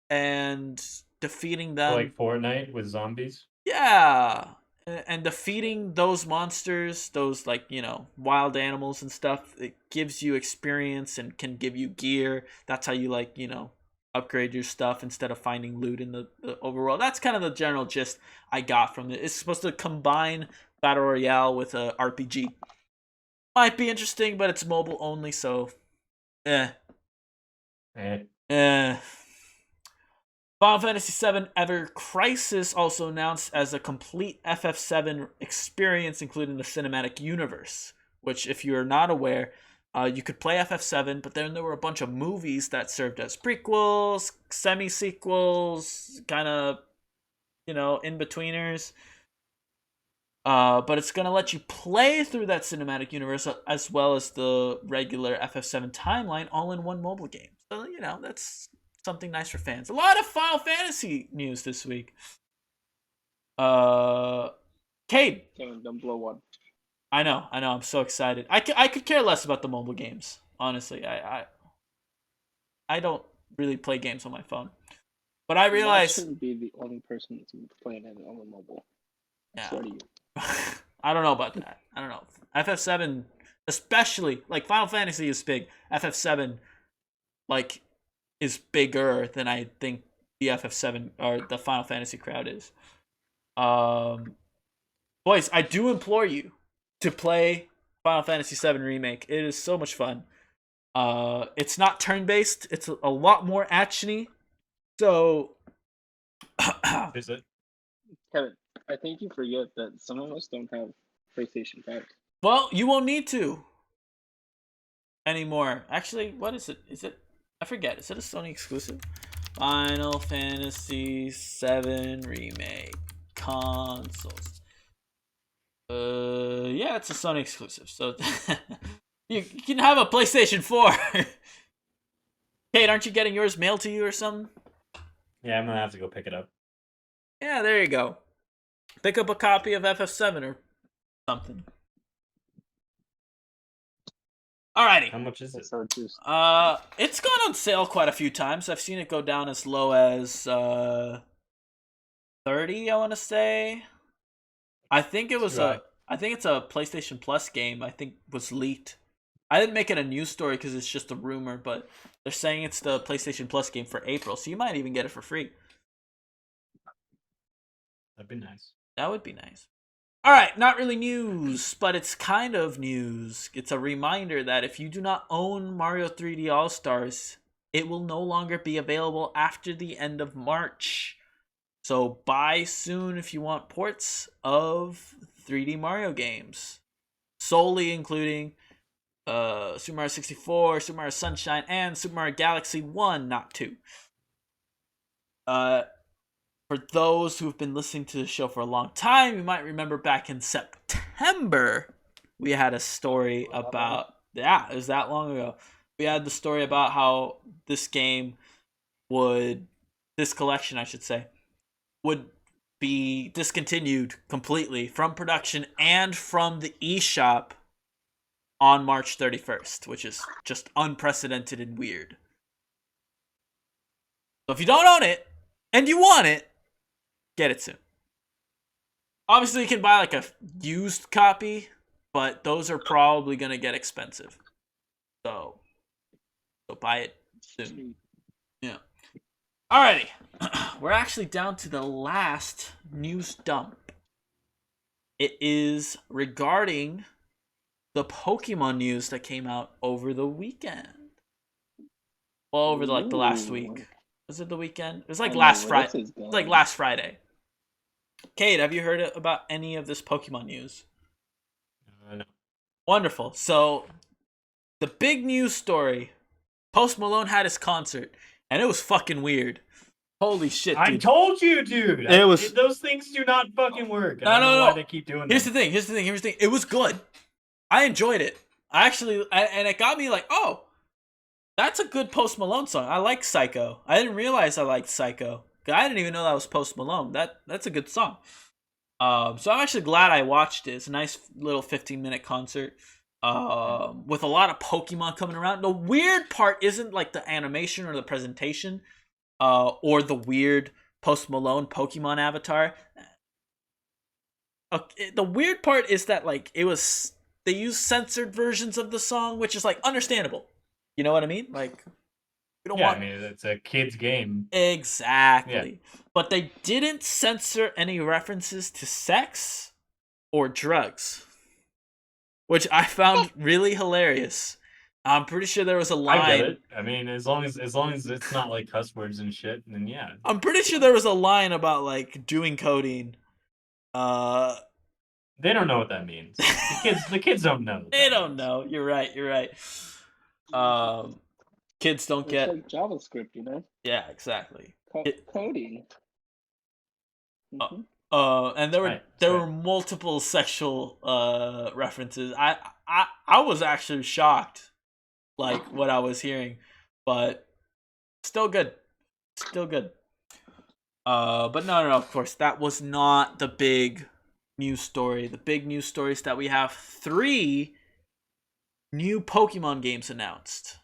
And defeating them, like Fortnite with zombies. Yeah, and defeating those monsters, those, like, you know, wild animals and stuff, it gives you experience and can give you gear. That's how you, like, you know, upgrade your stuff instead of finding loot in the overworld. That's kind of the general gist I got from it. It's supposed to combine battle royale with a RPG. Might be interesting, but it's mobile only, so Final Fantasy VII Ever Crisis also announced as a complete FF7 experience, including the cinematic universe, which, if you're not aware, you could play FF7, but then there were a bunch of movies that served as prequels, semi-sequels, kind of, in-betweeners. But it's going to let you play through that cinematic universe as well as the regular FF7 timeline all in one mobile game. So, that's something nice for fans. A lot of Final Fantasy news this week. Cade. Don't blow one. I know. I'm so excited. I could care less about the mobile games, honestly. I don't really play games on my phone. But I realize... You shouldn't be the only person that's playing it on the mobile. Yeah. Swear to you. I don't know about that. I don't know. FF7, especially, like, Final Fantasy is big. FF7, like, is bigger than I think the FF7 or the Final Fantasy crowd is. Boys, I do implore you to play Final Fantasy VII Remake. It is so much fun. It's not turn-based. It's a lot more actiony. So... Is it? Kevin, I think you forget that some of us don't have PlayStation 5. Well, you won't need to anymore. Actually, what is it? I forget. Is it a Sony exclusive? Final Fantasy VII Remake consoles. Yeah, it's a Sony exclusive. So you can have a PlayStation 4. Kate, aren't you getting yours mailed to you or something? Yeah, I'm gonna have to go pick it up. Yeah, there you go. Pick up a copy of FF7 or something. Alrighty. How much is it? It's gone on sale quite a few times. I've seen it go down as low as 30, I want to say. I think it's a PlayStation Plus game. I think was leaked. I didn't make it a news story because it's just a rumor, but they're saying it's the PlayStation Plus game for April, so you might even get it for free. That'd be nice. That would be nice. All right, not really news, but it's kind of news. It's a reminder that if you do not own Mario 3D All-Stars, it will no longer be available after the end of March. So buy soon if you want ports of 3D Mario games, solely including Super Mario 64, Super Mario Sunshine, and Super Mario Galaxy 1, not 2. For those who've been listening to the show for a long time, you might remember back in September, we had a story about... Yeah, it was that long ago. We had the story about how this collection, I should say, would be discontinued completely from production and from the eShop on March 31st, which is just unprecedented and weird. So if you don't own it, and you want it, get it soon. Obviously, you can buy like a used copy, but those are probably going to get expensive. So buy it soon. Yeah. Alrighty. We're actually down to the last news dump. It is regarding the Pokemon news that came out over the weekend. Well, over the last week. Was it the weekend? It was like last Friday. It's like last Friday. Kate, have you heard about any of this Pokemon news? No. Wonderful. So, the big news story. Post Malone had his concert, and it was fucking weird. Holy shit, dude. I told you, dude. Those things do not fucking work. I don't know why they keep doing that. Here's the thing. It was good. I enjoyed it. And it got me like, oh, that's a good Post Malone song. I like Psycho. I didn't realize I liked Psycho. I didn't even know that was Post Malone. That's a good song. So I'm actually glad I watched it. It's a nice little 15-minute concert with a lot of Pokemon coming around. The weird part isn't like the animation or the presentation or the weird Post Malone Pokemon avatar. The weird part is that like they use censored versions of the song, which is like understandable. You know what I mean? Like, I mean, it's a kid's game. Exactly. Yeah. But they didn't censor any references to sex or drugs, which I found really hilarious. I'm pretty sure there was a line. I get it. I mean, as long as it's not like cuss words and shit, then yeah. I'm pretty sure there was a line about like doing codeine. They don't know what that means. The kids don't know. They don't know. You're right. Kids don't get like JavaScript, you know? Yeah, exactly. Coding. Mhm. And there were Right, there right. were multiple sexual references. I was actually shocked, like what I was hearing, but still good, still good. But no, of course that was not the big news story. The big news story is that we have 3 new Pokemon games announced.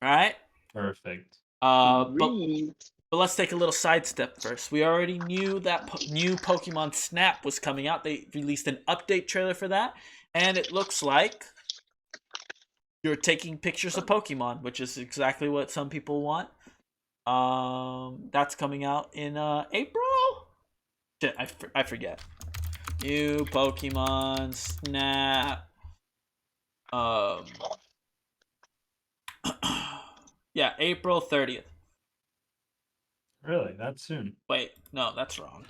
Right? Perfect. But Read. let's take a little sidestep first. We already knew that new Pokemon Snap was coming out. They released an update trailer for that, and it looks like you're taking pictures of Pokemon, which is exactly what some people want. That's coming out in April. Shit, I forget. New Pokemon Snap. Um, yeah, April 30th. Really? That soon? Wait, no, that's wrong.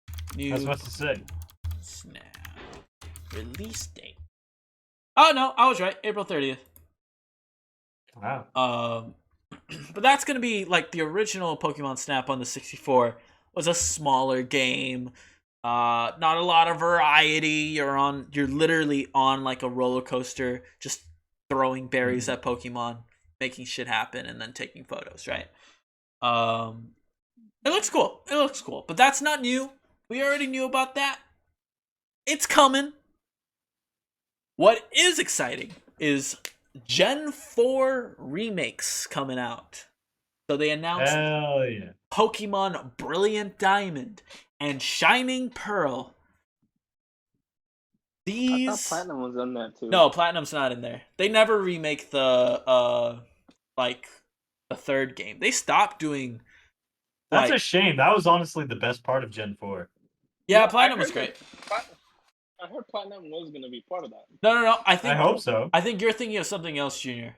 I was New supposed to say. Snap release date. Oh no, I was right. April 30th. Wow. But that's gonna be like the original Pokemon Snap on the 64 was a smaller game. Not a lot of variety. You're literally on like a roller coaster, just throwing berries at Pokemon, making shit happen, and then taking photos. Right? It looks cool. It looks cool. But that's not new. We already knew about that. It's coming. What is exciting is Gen 4 remakes coming out. So they announced Hell yeah. Pokemon Brilliant Diamond and Shining Pearl. I These thought Platinum was on that too. No, Platinum's not in there. They never remake the like the 3rd game. They stopped doing That's like a shame. That was honestly the best part of Gen 4. Yeah, No, Platinum was great. I heard Platinum was gonna be part of that. No. I hope so. I think you're thinking of something else, Junior.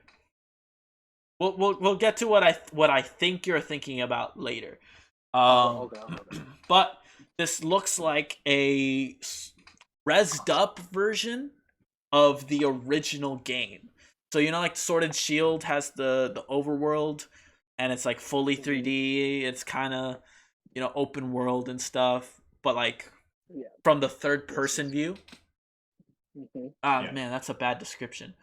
We'll get to what I think you're thinking about later. Okay. But this looks like a rezzed up version of the original game. So like Sword and Shield has the overworld, and it's like fully 3D. It's kind of open world and stuff, but like from the third person view. Yeah. Man, that's a bad description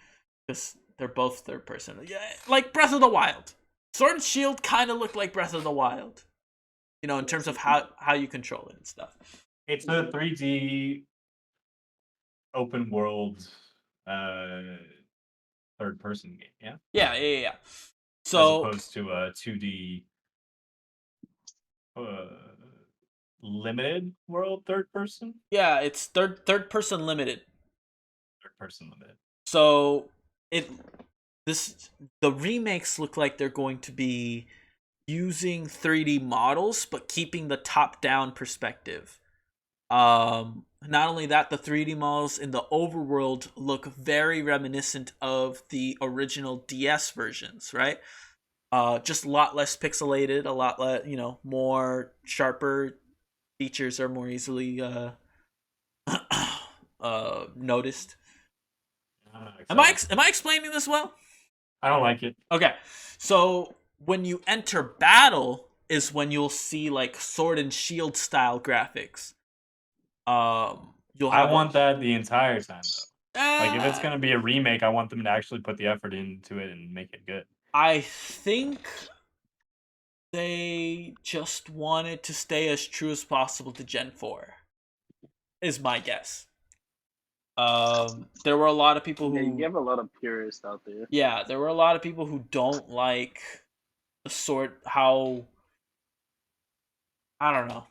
because they're both third person. Yeah, like Breath of the Wild. Sword and Shield kind of look like Breath of the Wild, in terms of how you control it and stuff. It's a 3D open world third person game, yeah? Yeah. As So opposed to a 2D limited world third person? yeah, it's third person limited. Third person limited. So the remakes look like they're going to be using 3D models but keeping the top down perspective. Not only that, the 3D models in the overworld look very reminiscent of the original DS versions, right? Just a lot less pixelated, a lot less, more sharper. Features are more easily noticed. Am I explaining this well? I don't like it. Okay, so when you enter battle is when you'll see like Sword and Shield style graphics. I want that the entire time though. Like if it's gonna be a remake, I want them to actually put the effort into it and make it good. I think they just wanted to stay as true as possible to Gen 4. Is my guess. There were a lot of people who you have a lot of purists out there. Yeah, there were a lot of people who don't like the how I don't know.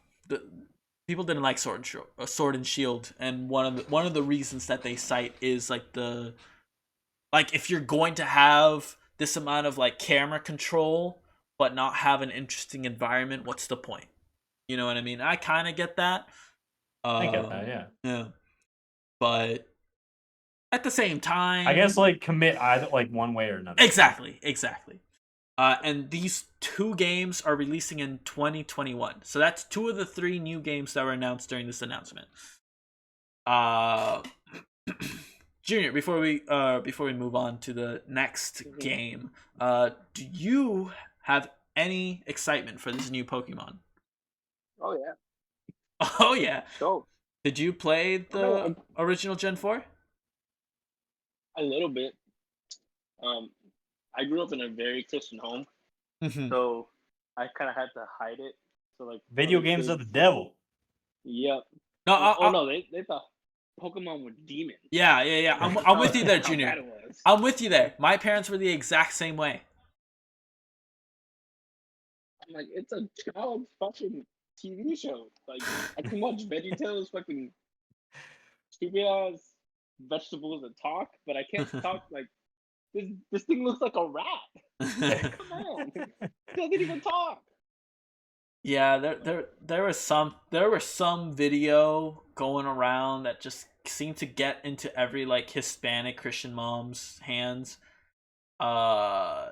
People didn't like Sword and Shield, and one of the reasons that they cite is like if you're going to have this amount of like camera control but not have an interesting environment, what's the point? You know what I mean? I kind of get that. I get that, yeah. Yeah, but at the same time, I guess like commit either like one way or another. Exactly. And these 2 games are releasing in 2021. So that's 2 of the 3 new games that were announced during this announcement. Junior, before we move on to the next game, do you have any excitement for this new Pokemon? Oh yeah. Oh yeah. So Did you play no, the original Gen 4? a little bit. Um, I grew up in a very Christian home, Mm-hmm. so I kind of had to hide it. So like Video other games are kids, the devil. yep. No, Oh no, they thought Pokemon were demons. yeah. Like I'm with you there, that's how bad Junior. it was. I'm with you there. My parents were the exact same way. I'm like, it's a child fucking TV show. Like I can watch VeggieTales fucking stupid ass vegetables that talk, but I can't talk like this thing looks like a rat. Like, come on. It doesn't even talk. Yeah, there was some video going around that just seemed to get into every like Hispanic Christian mom's hands. Uh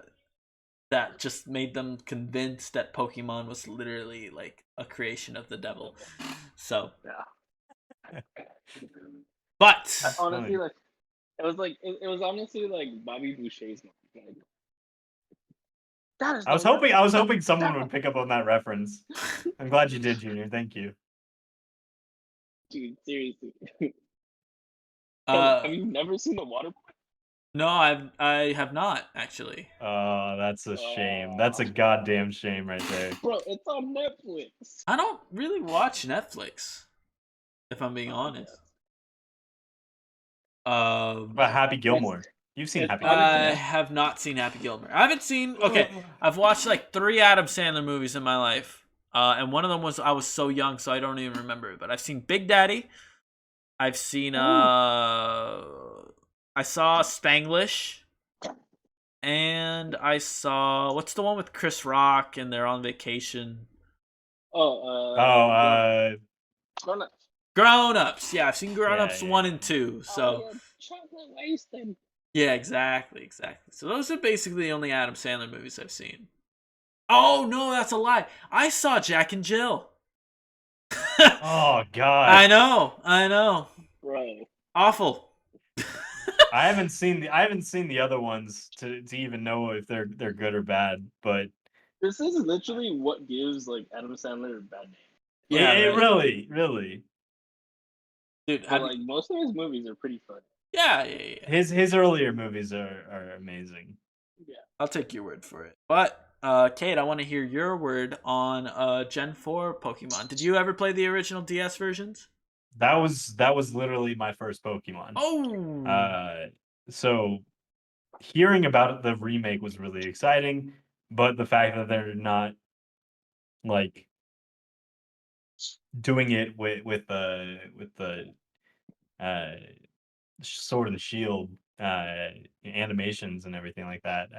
that just made them convinced that Pokemon was literally like a creation of the devil. So, Yeah. but Honestly, like it was honestly like Bobby Boucher's mom. Like, that is I the was hoping reference to the someone would devil. pick up on that reference. I'm glad you did, Junior. Thank you. Dude, seriously. uh Have you never seen the water no, I have not actually. Oh, that's a shame. That's boy? a goddamn shame right there. Bro, it's on Netflix. I don't really watch Netflix, if I'm being Oh, honest. About Happy it's Gilmore. You've seen it's Happy Gilmore, I honestly yeah? have not seen Happy Gilmore. I haven't seen. Okay, I've watched like 3 Adam Sandler movies in my life, and one of them was I was so young, so I don't even remember it. But I've seen Big Daddy. I've seen. Ooh. I saw Spanglish, and I saw what's the one with Chris Rock and they're on vacation. Oh, Grown Ups. Grown Ups. Yeah, I've seen Grown yeah, Ups yeah, 1 yeah. and 2. Oh So yeah, chocolate wasted. yeah, exactly. So those are basically the only Adam Sandler movies I've seen. Oh no, that's a lie. I saw Jack and Jill. Oh God. I know. Bro. Awful. I haven't seen the other ones to even know if they're good or bad, but This is literally what gives like Adam Sandler a bad name. Yeah, it right. really. Dude, But like most of his movies are pretty fun. yeah. His earlier movies are amazing. Yeah. I'll take your word for it. But Kate, I want to hear your word on Gen 4 Pokemon. Did you ever play the original DS versions? That was literally my first Pokemon. Oh. So hearing about the remake was really exciting, but the fact that they're not like doing it with the uh Sword and Shield animations and everything like that,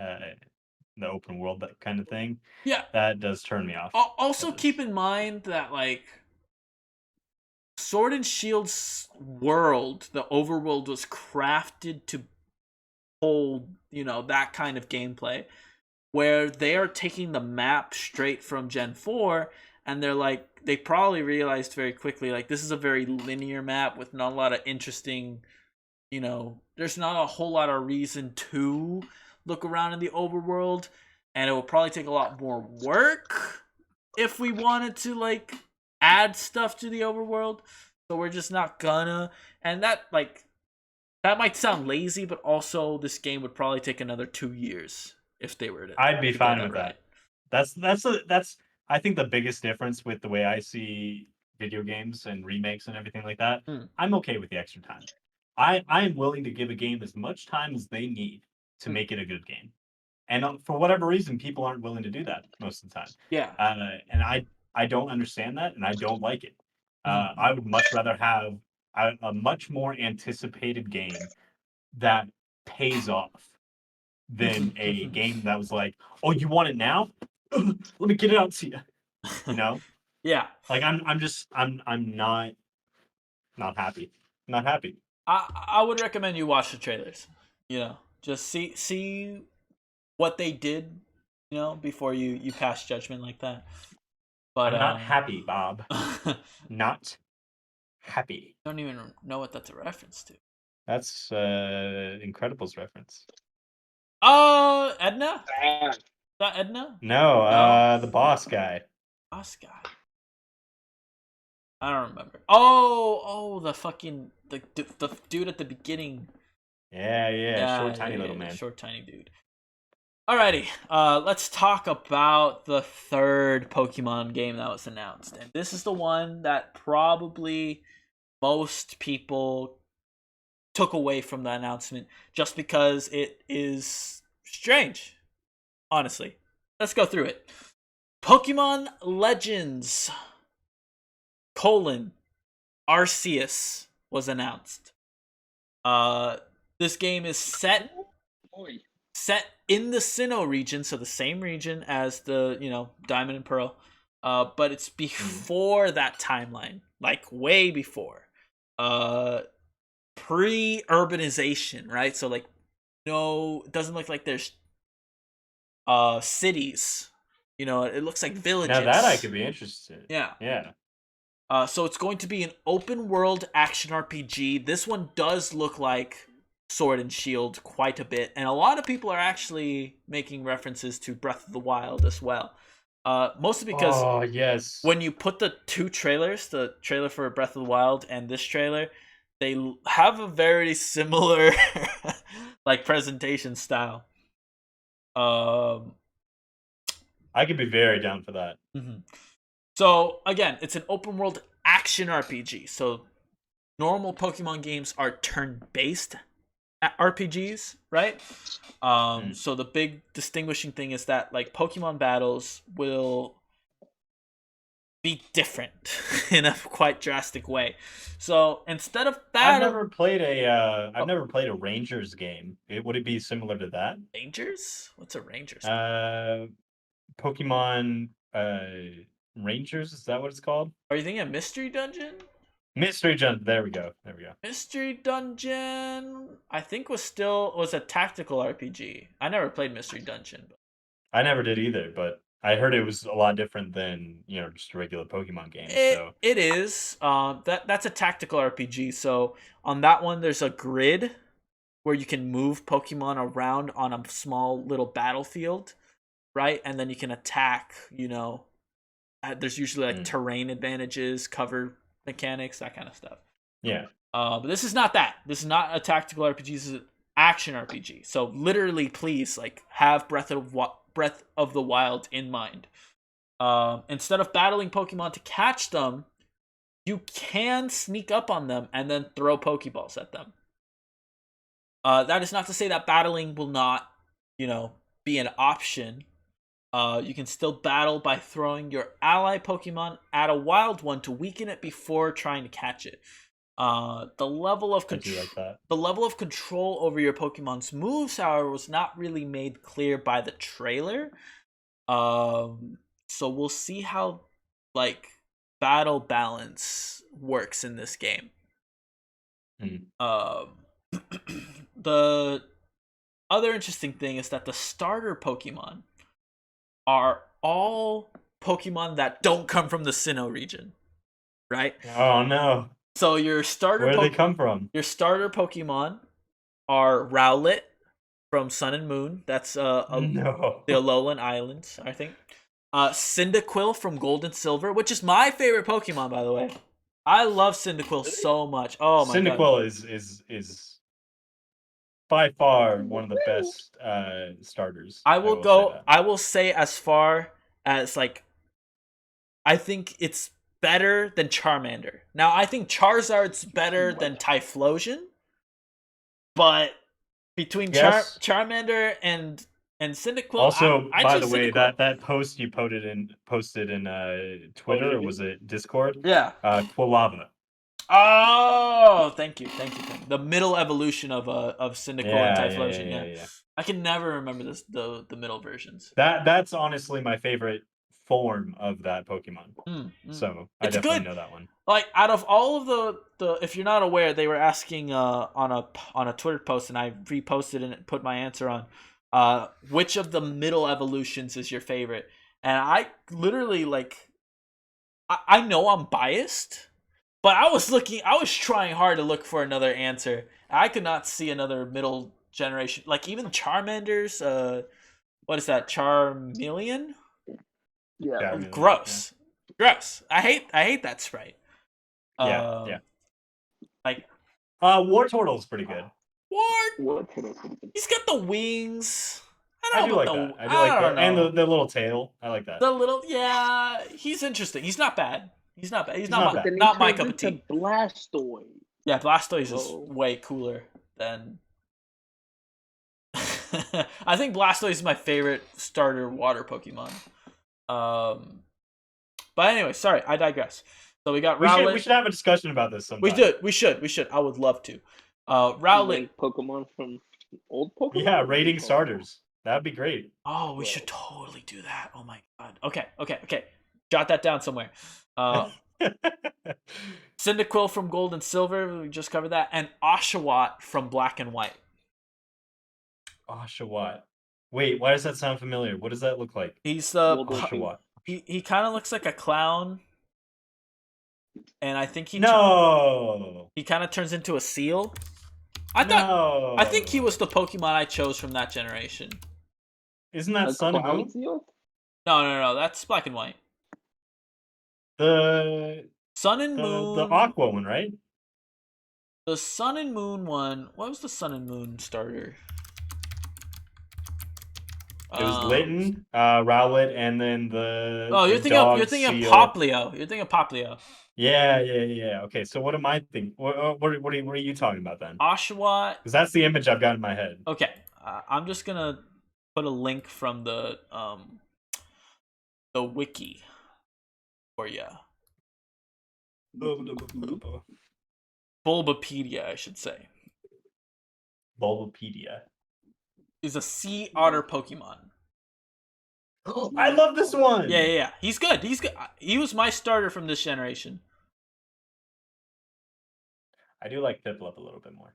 the open world that kind of thing, Yeah. that does turn me off. Also keep in mind that like Sword and Shield's world, the overworld was crafted to hold, that kind of gameplay where they are taking the map straight from Gen 4 and they're like they probably realized very quickly like this is a very linear map with not a lot of interesting, there's not a whole lot of reason to look around in the overworld and it will probably take a lot more work if we wanted to like add stuff to the overworld. So we're just not gonna, and that might sound lazy, but also this game would probably take another 2 years if they were to. I'd be to go fine that with route. that. That's I think the biggest difference with the way I see video games and remakes and everything like that. I'm okay with the extra time. I am willing to give a game as much time as they need to make it a good game. And for whatever reason, people aren't willing to do that most of the time. Yeah. And I don't understand that, and I don't like it. I would much rather have a much more anticipated game that pays off than a game that was like, "Oh, you want it now? Let me get it out to you." You know, Yeah. like I'm not happy. Not happy. I would recommend you watch the trailers. Just see what they did, before you pass judgment like that. But I'm not happy, Bob. I Not happy. don't even know what that's a reference to. That's Incredibles reference. Edna? Ah, Is that Edna? No, No? the boss guy. Boss guy. I don't remember. Oh, the fucking the dude at the beginning. Yeah, short, tiny little man. Short, tiny dude. Alrighty, let's talk about the third Pokemon game that was announced. And this is the one that probably most people took away from the announcement just because it is strange. Honestly. Let's go through it. Pokemon Legends: Arceus was announced. This game is set in the Sinnoh region, so the same region as the Diamond and Pearl, but it's before that timeline, like way before, pre-urbanization, right? So like, no, it doesn't look like there's cities. It looks like villages. Now that I could be interested. Yeah. So it's going to be an open world action RPG. This one does look like Sword and Shield quite a bit, and a lot of people are actually making references to Breath of the Wild as well. Mostly because when you put the two trailers, the trailer for Breath of the Wild and this trailer, they have a very similar like presentation style. I could be very down for that. Mm-hmm. So again, it's an open world action RPG. So normal Pokemon games are turn-based RPGs, right? So the big distinguishing thing is that like Pokemon battles will be different in a quite drastic way. So instead of I've never played a Rangers game. Would it be similar to that? Rangers? What's a Rangers? Pokemon Rangers, is that what it's called? Are you thinking of Mystery Dungeon? Mystery Dungeon. There we go. Mystery Dungeon, I think was a tactical RPG. I never played Mystery Dungeon. I never did either, but I heard it was a lot different than just a regular Pokemon game. It is. That's a tactical RPG. So on that one, there's a grid where you can move Pokemon around on a small little battlefield, right? And then you can attack. There's usually like terrain advantages, cover mechanics, that kind of stuff. Yeah. But this is not that. This is not a tactical RPG. This is an action RPG. So literally, please have Breath of the Wild in mind. Instead of battling Pokemon to catch them, you can sneak up on them and then throw Pokeballs at them. That is not to say that battling will not, be an option. You can still battle by throwing your ally Pokemon at a wild one to weaken it before trying to catch it. The level of control over your Pokemon's moves, however, was not really made clear by the trailer. So we'll see how battle balance works in this game. The other interesting thing is that the starter Pokemon are all Pokemon that don't come from the Sinnoh region, right? Oh no! So your starter where do they come from? Your starter Pokemon are Rowlet from Sun and Moon. That's the Alolan Islands, I think. Cyndaquil from Gold and Silver, which is my favorite Pokemon, by the way. I love Cyndaquil so much. Oh my god! Cyndaquil is by far one of the best starters. I will say as far as I think it's better than Charmander. Now I think Charizard's better than Typhlosion, but between Charmander and Cyndaquil, also by the way, that post you posted in Twitter, or was it Discord? Yeah. Quilava. Oh, thank you. The middle evolution of Cyndaquil and Typhlosion. Yeah. I can never remember the middle versions. That's honestly my favorite form of that Pokemon. So I definitely know that one. Out of all of the if you're not aware, they were asking on a Twitter post, and I reposted and put my answer on which of the middle evolutions is your favorite. And I literally I know I'm biased, but I was trying hard to look for another answer. I could not see another middle generation, even Charmander's what is that, Charmeleon? Yeah. Gross. I hate that sprite. Yeah. Like War Turtle's pretty good. what? He's got the wings. I do like that. I do like that, and the little tail. I like that. The little, yeah, he's interesting. He's not bad. He's not bad. He's not not bad. not my cup of tea. Blastoise. Yeah, Blastoise is way cooler than. I think Blastoise is my favorite starter water Pokemon. But anyway, sorry, I digress. So we got Rowlet. We should have a discussion about this sometime. We should. I would love to. Rowlet. Pokemon from old Pokemon. Yeah, rating starters. That'd be great. Oh, we should totally do that. Oh my god. Okay. Jot that down somewhere. Cyndaquil from Gold and Silver. We just covered that, and Oshawott from Black and White. Oshawott. Wait, why does that sound familiar? What does that look like? He's the Oshawott. He kind of looks like a clown, and I think he kind of turns into a seal. I think he was the Pokemon I chose from that generation. Isn't that Sun and Moon? No, that's Black and White. The Sun and Moon, the Aqua one, right? The Sun and Moon one. What was the Sun and Moon starter? It was Litten, Rowlet, and then the. Oh, you're thinking of Poplio. You're thinking of Poplio. Yeah. Okay, so what am I thinking? What are you talking about then? Oshawott. Because that's the image I've got in my head. Okay, I'm just gonna put a link from the wiki for you. Bulbapedia, I should say. Bulbapedia is a sea otter Pokemon. I love this one. Yeah. He's good. He was my starter from this generation. I do like Piplup a little bit more.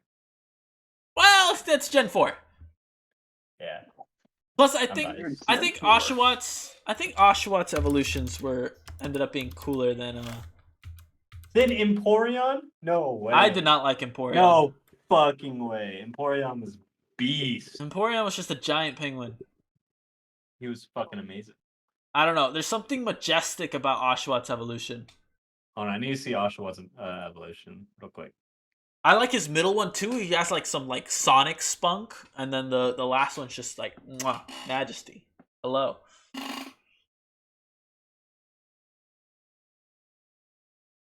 Well, that's Gen 4. Yeah. Plus, I think Oshawott's evolutions ended up being cooler than Then Empoleon? No way. I did not like Empoleon. No fucking way. Empoleon was beast. Empoleon was just a giant penguin. He was fucking amazing. I don't know. There's something majestic about Oshawott's evolution. Oh, no, I need to see Oshawott's evolution real quick. I like his middle one too. He has some Sonic spunk, and then the last one's just mwah, majesty. Hello.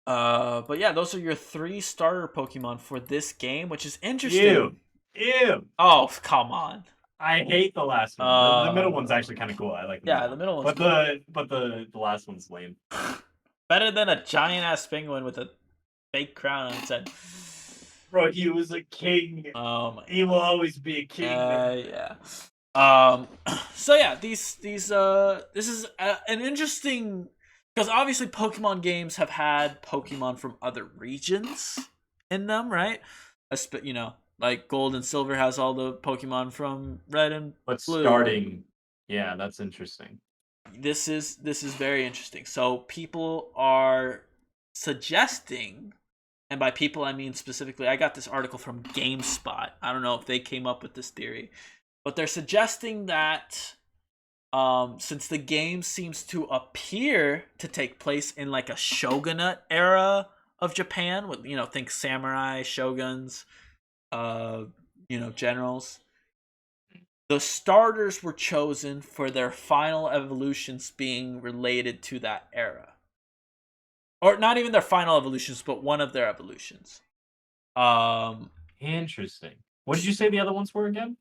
But yeah, those are your 3 starter Pokemon for this game, which is interesting. Ew. Oh, come on. I hate the last one. The middle one's actually kind of cool. I like the middle one's but the last one's lame. Better than a giant ass penguin with a fake crown on its head. Bro, he was a king. He will always be a king. Yeah. So yeah, this is an interesting, because obviously Pokemon games have had Pokemon from other regions in them, right? Like Gold and Silver has all the Pokemon from Red and Blue. Yeah, that's interesting. This is very interesting. So people are suggesting, and by people I mean specifically, I got this article from GameSpot. I don't know if they came up with this theory, but they're suggesting that since the game seems to appear to take place in a shogunate era of Japan, with think samurai, shoguns, generals. The starters were chosen for their final evolutions being related to that era. Or not even their final evolutions, but one of their evolutions. Interesting. What did you say the other ones were again?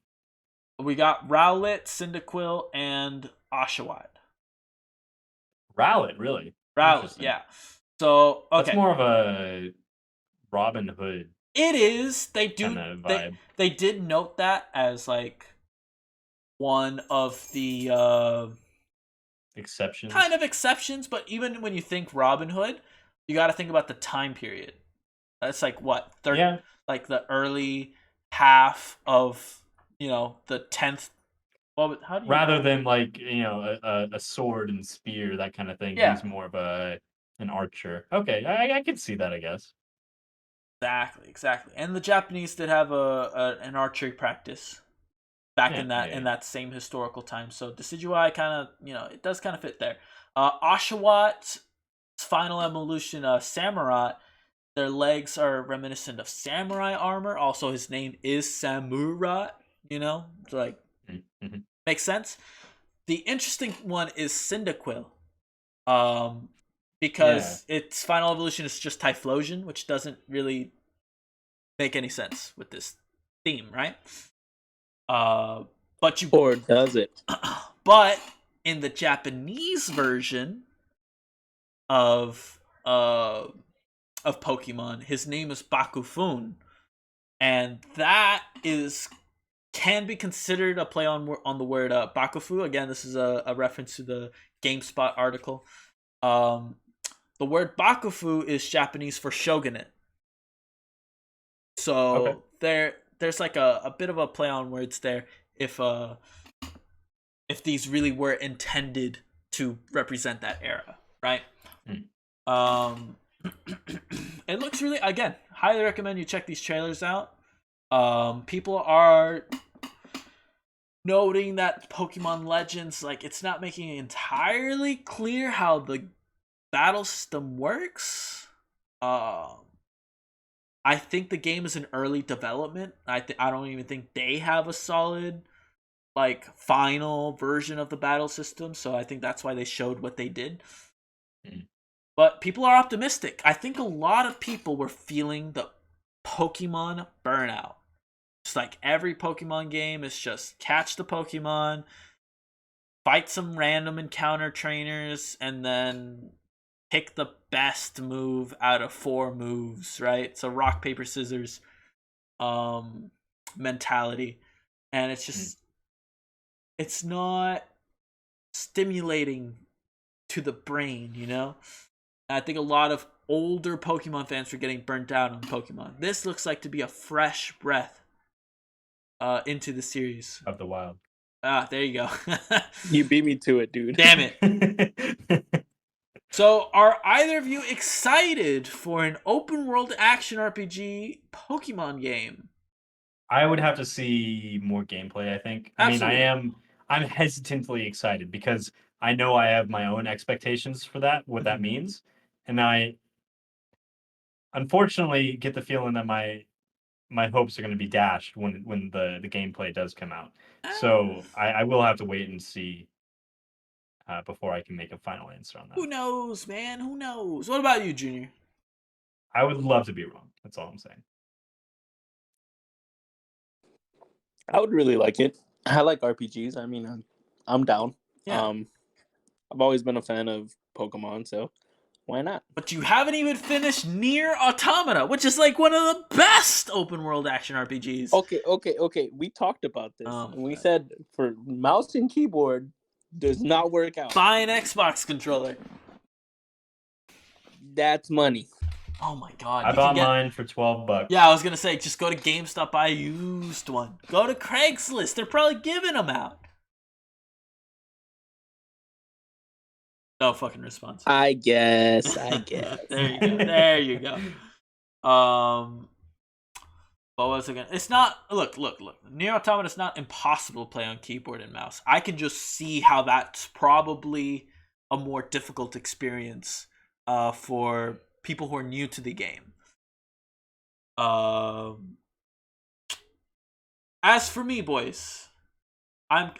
We got Rowlet, Cyndaquil, and Oshawott. Rowlet, really? Rowlet, yeah. So, okay. That's more of a Robin Hood. It is. They did note that as one of the exceptions. Kind of exceptions, but even when you think Robin Hood, you got to think about the time period. That's what 30, yeah. The early half of the 10th. Well, how do you rather than a sword and spear, that kind of thing. Yeah. He's more of an archer. Okay, I can see that, I guess. Exactly. And the Japanese did have an archery practice back in that same historical time. So Decidueye kind of, it does kind of fit there. Oshawott's final evolution, Samurott, Their legs are reminiscent of samurai armor. Also, his name is Samurai. It's like Mm-hmm. makes sense. The interesting one is Cyndaquil. Yeah. Because its final evolution is just Typhlosion, which doesn't really make any sense with this theme, right? But you Or does it? but in the Japanese version of Pokemon, his name is Bakufun, and that can be considered a play on the word Bakufu. Again, this is a reference to the GameSpot article. The word Bakufu is Japanese for shogunate. So there's like a bit of a play on words there if these really were intended to represent that era, right? It looks really, again, highly recommend you check these trailers out. People are noting that Pokemon Legends, like, it's not making it entirely clear how the battle system works. I think the game is in early development. I don't even think they have a solid, like, final version of the battle system. So I think that's why they showed what they did. But people are optimistic. I think a lot of people were feeling the Pokemon burnout. It's like every Pokemon game is just catch the Pokemon, fight some random encounter trainers, and then pick the best move out of 4 moves, right? It's a rock, paper, scissors mentality. And it's just, it's not stimulating to the brain, And I think a lot of older Pokemon fans were getting burnt out on Pokemon. This looks like to be a fresh breath into the series. Of the wild. There you go. You beat me to it, dude. Damn it. So, are either of you excited for an open world action RPG Pokemon game? I would have to see more gameplay, I think. Absolutely. I mean, I'm hesitantly excited because I know I have my own expectations for that, what that means. And I unfortunately get the feeling that my hopes are going to be dashed when the gameplay does come out. So I will have to wait and see before I can make a final answer on that. Who knows, man? Who knows? What about you, Junior? I would love to be wrong. That's all I'm saying. I would really like it. I like RPGs. I mean, I'm down. Yeah. I've always been a fan of Pokemon, so why not? But you haven't even finished Nier Automata, which is like one of the best open world action RPGs. Okay. We talked about this. And we said for mouse and keyboard does not work out. Buy an Xbox controller. That's money. Oh my god. I bought mine for $12. Yeah, I was going to say, just go to GameStop, buy a used one. Go to Craigslist. They're probably giving them out. No fucking response. I guess. There you go. What was it again? It's not. Look. Nier Automata is not impossible to play on keyboard and mouse. I can just see how that's probably a more difficult experience for people who are new to the game. As for me, boys, I'm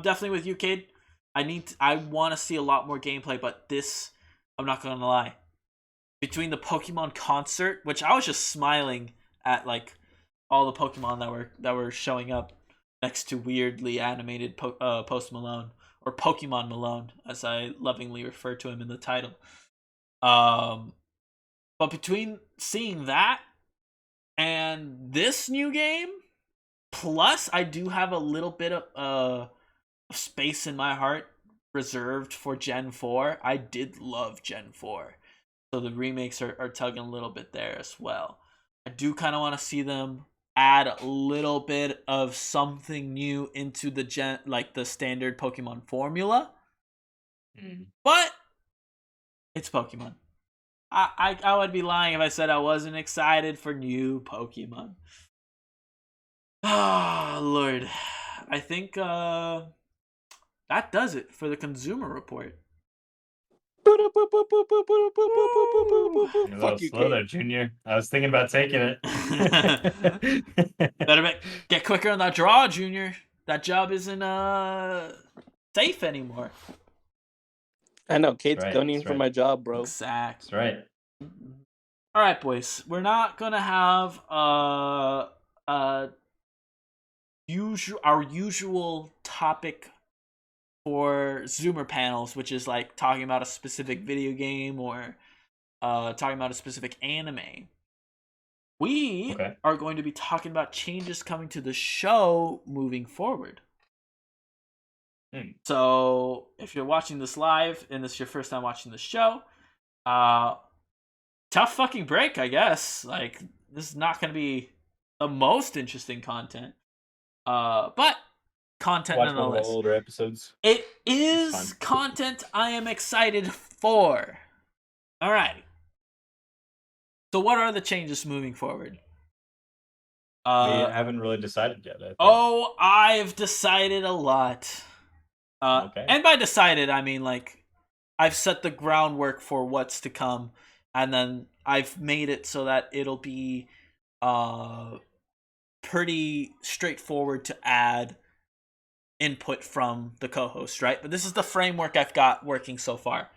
definitely with you, Cade. I want to see a lot more gameplay, but this, I'm not gonna lie. Between the Pokemon concert, which I was just smiling at, like all the Pokemon that were showing up next to weirdly animated Post Malone, or Pokemon Malone, as I lovingly refer to him in the title. But between seeing that and this new game, plus I do have a little bit of space in my heart reserved for Gen 4. I did love Gen 4. So the remakes are tugging a little bit there as well. I do kind of want to see them add a little bit of something new into the standard Pokemon formula. But it's Pokemon. I would be lying if I said I wasn't excited for new Pokemon. Ah, Lord. I think that does it for the consumer report. little slow there, Junior. I was thinking about taking it. Better get quicker on that draw, Junior. That job isn't safe anymore. I know, Kate's right, gunning that's for right. my job, bro. Exactly. That's right. All right, boys. We're not gonna have our usual topic for Zoomer panels, which is like talking about a specific video game or talking about a specific anime. We Okay. are going to be talking about changes coming to the show moving forward. So, if you're watching this live and this is your first time watching the show, tough fucking break, I guess. Like, this is not going to be the most interesting content. But content Watch one of nonetheless. the older episodes. It is content I am excited for. Alrighty. So what are the changes moving forward? We haven't really decided yet. Oh, I've decided a lot. Okay. And by decided, I mean like I've set the groundwork for what's to come, and then I've made it so that it'll be pretty straightforward to add input from the co-host, right? But this is the framework I've got working so far.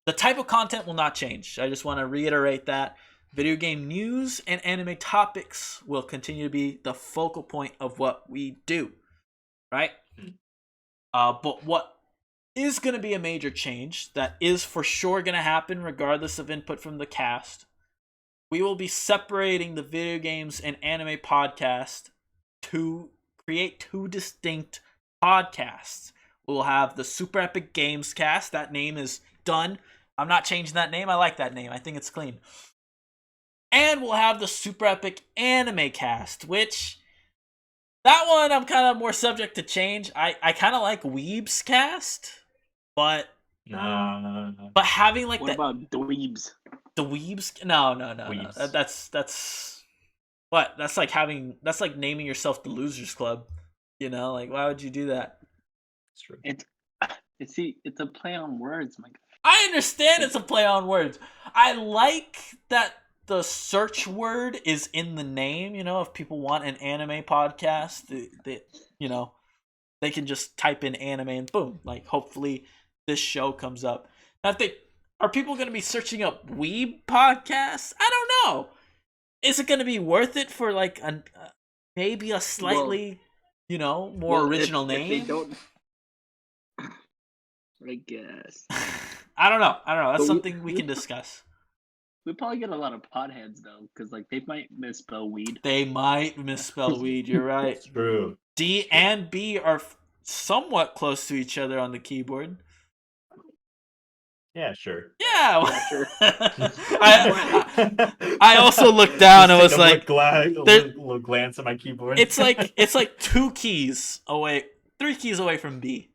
The type of content will not change. I just want to reiterate that. Video game news and anime topics will continue to be the focal point of what we do, right? But what is going to be a major change that is for sure going to happen regardless of input from the cast, we will be separating the video games and anime podcast to create two distinct podcasts. We'll have the Super Epic Games Cast. That name is done. I'm not changing that name. I like that name. I think it's clean. And we'll have the Super Epic Anime Cast, which that one I'm kind of more subject to change. I kind of like Weeb's Cast, but No. but having like what about Dweebs? the Weebs? No. Weebs. That's what? That's like naming yourself the Losers Club. You know, like why would you do that? It's true. It's a play on words, my guy. I understand it's a play on words. I like that the search word is in the name. You know, if people want an anime podcast, they can just type in anime and boom, like hopefully this show comes up. Now, are people going to be searching up weeb podcasts? I don't know. Is it going to be worth it for like maybe a slightly, more original name? If they don't, I guess. I don't know. That's something we can discuss. We probably get a lot of potheads though, because like they might misspell weed. They might misspell weed. You're right. It's true. D and B are somewhat close to each other on the keyboard. Yeah, sure. Yeah. Sure. I also looked down and was like, little glance at my keyboard. It's like 2 keys away, 3 keys away from B.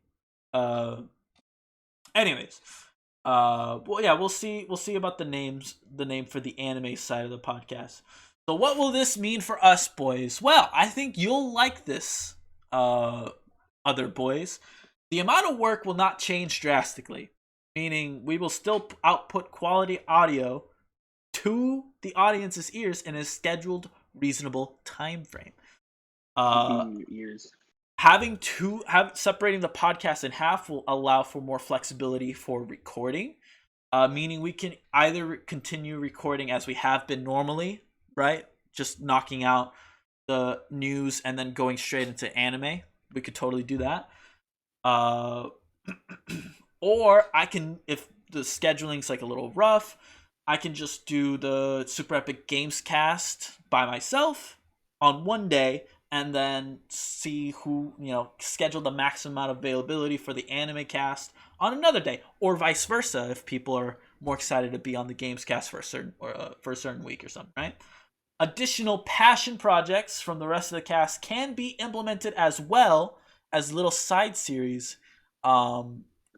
Anyways, well, yeah, we'll see about the name for the anime side of the podcast. So what will this mean for us, boys? Well, I think you'll like this, other boys. The amount of work will not change drastically, meaning we will still output quality audio to the audience's ears in a scheduled, reasonable time frame. Your ears. Separating the podcast in half will allow for more flexibility for recording, meaning we can either continue recording as we have been normally, right? Just knocking out the news and then going straight into anime. We could totally do that. Or I can, if the scheduling's like a little rough, I can just do the Super Epic Games Cast by myself on one day and then see who, schedule the maximum amount of availability for the anime cast on another day, or vice versa if people are more excited to be on the games cast for a certain week or something, right? Additional passion projects from the rest of the cast can be implemented as well as little side series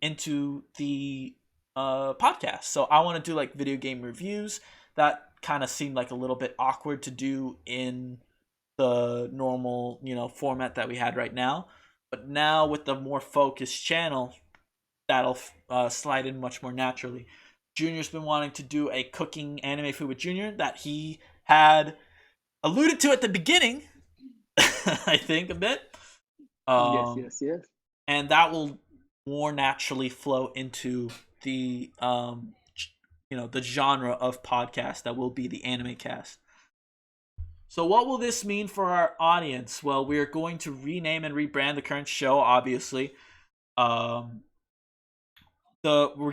into the podcast. So I want to do like video game reviews. That kind of seemed like a little bit awkward to do in the normal, format that we had right now. But now with the more focused channel, that'll slide in much more naturally. Junior's been wanting to do a cooking anime food with Junior that he had alluded to at the beginning, I think, a bit. Yes. And that will more naturally flow into the the genre of podcast that will be the anime cast. So what will this mean for our audience? Well, we are going to rename and rebrand the current show, obviously. We're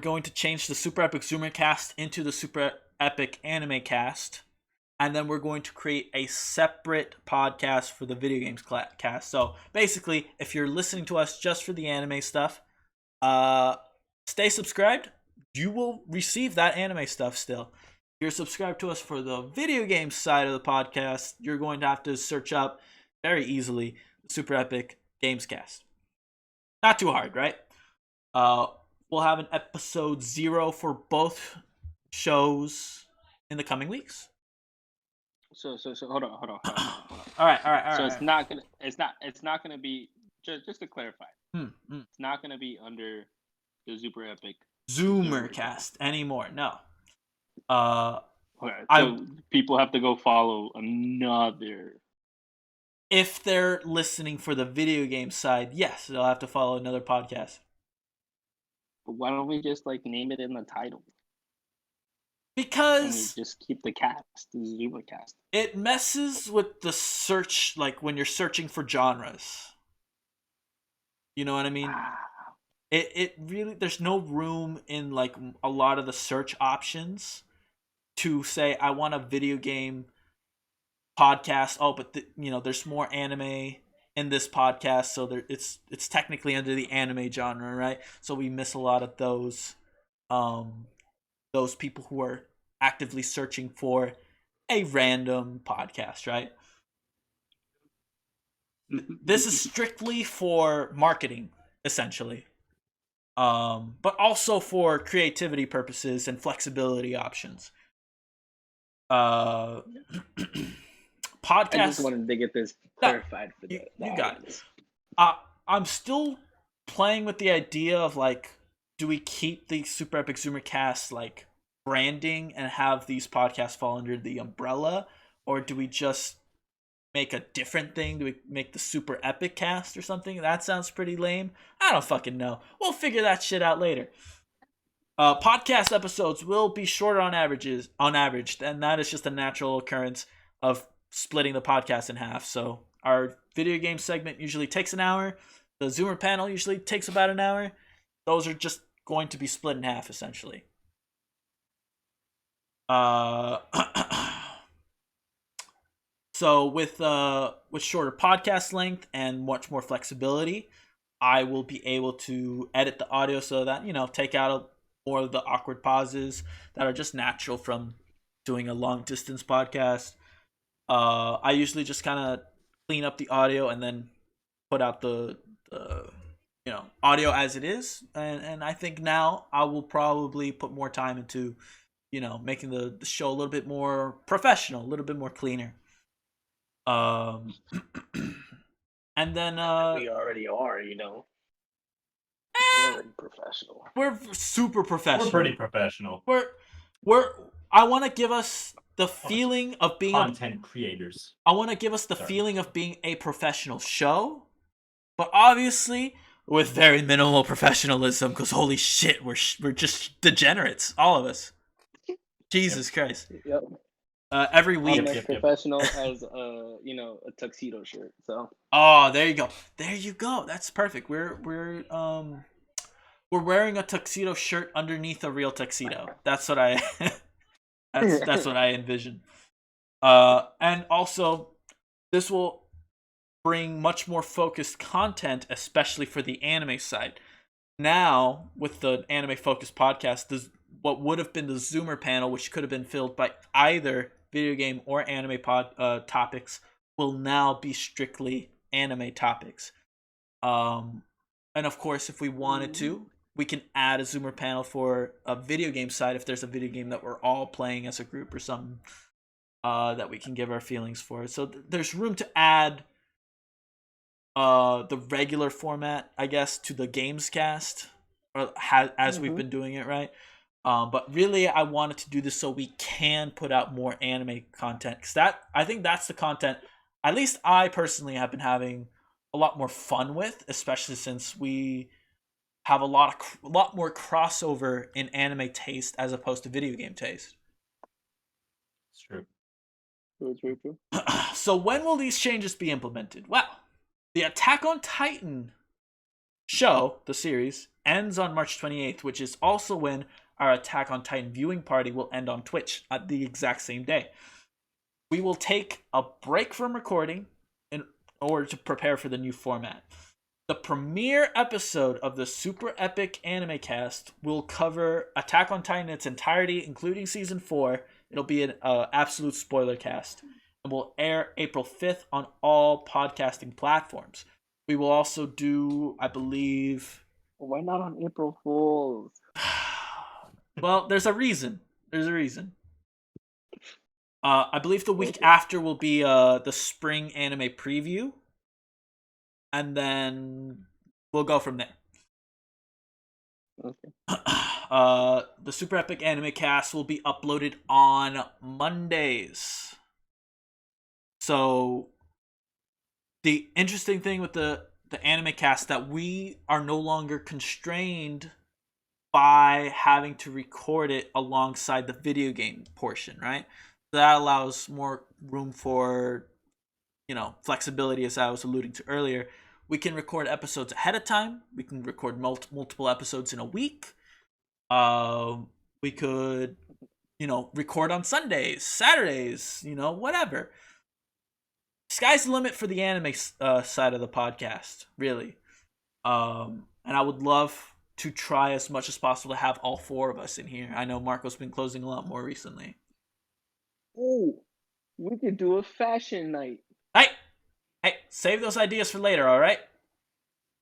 going to change the Super Epic Zoomer Cast into the Super Epic Anime Cast, and then we're going to create a separate podcast for the video games cast. So basically, if you're listening to us just for the anime stuff, stay subscribed. You will receive that anime stuff still. If you're subscribed to us for the video game side of the podcast, you're going to have to search up very easily the Super Epic Games Cast. Not too hard, right? We'll have an episode 0 for both shows in the coming weeks. So hold on. All right. So it's not gonna be just to clarify. It's not gonna be under the Super Epic ZoomerCast anymore. No. Okay, so people have to go follow another. If they're listening for the video game side, yes, they'll have to follow another podcast. But why don't we just name it in the title? Because just keep the cast, the ZoomerCast. It messes with the search, when you're searching for genres. You know what I mean? It really, there's no room in a lot of the search options to say I want a video game podcast. Oh, but there's more anime in this podcast, so it's technically under the anime genre, right? So we miss a lot of those people who are actively searching for a random podcast, right? This is strictly for marketing, essentially. But also for creativity purposes and flexibility options. Podcast. I just wanted to get this clarified for the you got it. I'm still playing with the idea of do we keep the Super Epic Zoomer Cast branding and have these podcasts fall under the umbrella, or do we just make a different thing? Do we make the Super Epic Cast or something? That sounds pretty lame. I don't fucking know. We'll figure that shit out later. Podcast episodes will be shorter on average, and that is just a natural occurrence of splitting the podcast in half. So our video game segment usually takes an hour. The Zoomer panel usually takes about an hour. Those are just going to be split in half, essentially. So with shorter podcast length and much more flexibility, I will be able to edit the audio so that take out more of the awkward pauses that are just natural from doing a long distance podcast. I usually just kind of clean up the audio and then put out the audio as it is, and I think now I will probably put more time into making the show a little bit more professional, a little bit more cleaner. And then we already are, We're already professional. We're super professional. We're pretty professional. I want to give us the feeling of being content creators. I want to give us the feeling of being a professional show, but obviously with very minimal professionalism, because holy shit, we're just degenerates, all of us. Jesus Christ. Yep. Every week. I'm as professional as a tuxedo shirt. So. Oh, there you go. There you go. That's perfect. We're wearing a tuxedo shirt underneath a real tuxedo. That's what I that's what I envision. And also this will bring much more focused content, especially for the anime side. Now, with the anime focused podcast, what would have been the Zoomer panel, which could have been filled by either video game or anime topics, will now be strictly anime topics. And of course, if we wanted to, we can add a Zoomer panel for a video game side if there's a video game that we're all playing as a group or something that we can give our feelings for. So there's room to add the regular format, I guess, to the games cast, as we've been doing it, right? But really, I wanted to do this so we can put out more anime content. Because I think that's the content, at least I personally have been having a lot more fun with, especially since we have a lot more crossover in anime taste as opposed to video game taste. It's true. True. So when will these changes be implemented? Well, the Attack on Titan show, the series, ends on March 28th, which is also when our Attack on Titan viewing party will end on Twitch at the exact same day. We will take a break from recording in order to prepare for the new format. The premiere episode of the Super Epic Anime Cast will cover Attack on Titan in its entirety, including Season 4. It'll be an absolute spoiler cast, and will air April 5th on all podcasting platforms. We will also do, I believe... Why not on April Fools? Well, there's a reason. I believe the week after will be the spring anime preview, and then we'll go from there. Okay. The Super Epic Anime Cast will be uploaded on Mondays. So the interesting thing with the Anime Cast that we are no longer constrained by having to record it alongside the video game portion, right? That allows more room for, flexibility, as I was alluding to earlier. We can record episodes ahead of time. We can record multiple episodes in a week. We could, record on Sundays, Saturdays, whatever. Sky's the limit for the anime side of the podcast, really. And I would love to try as much as possible to have all four of us in here. I know Marco's been closing a lot more recently. Oh, we could do a fashion night. Hey, save those ideas for later, all right?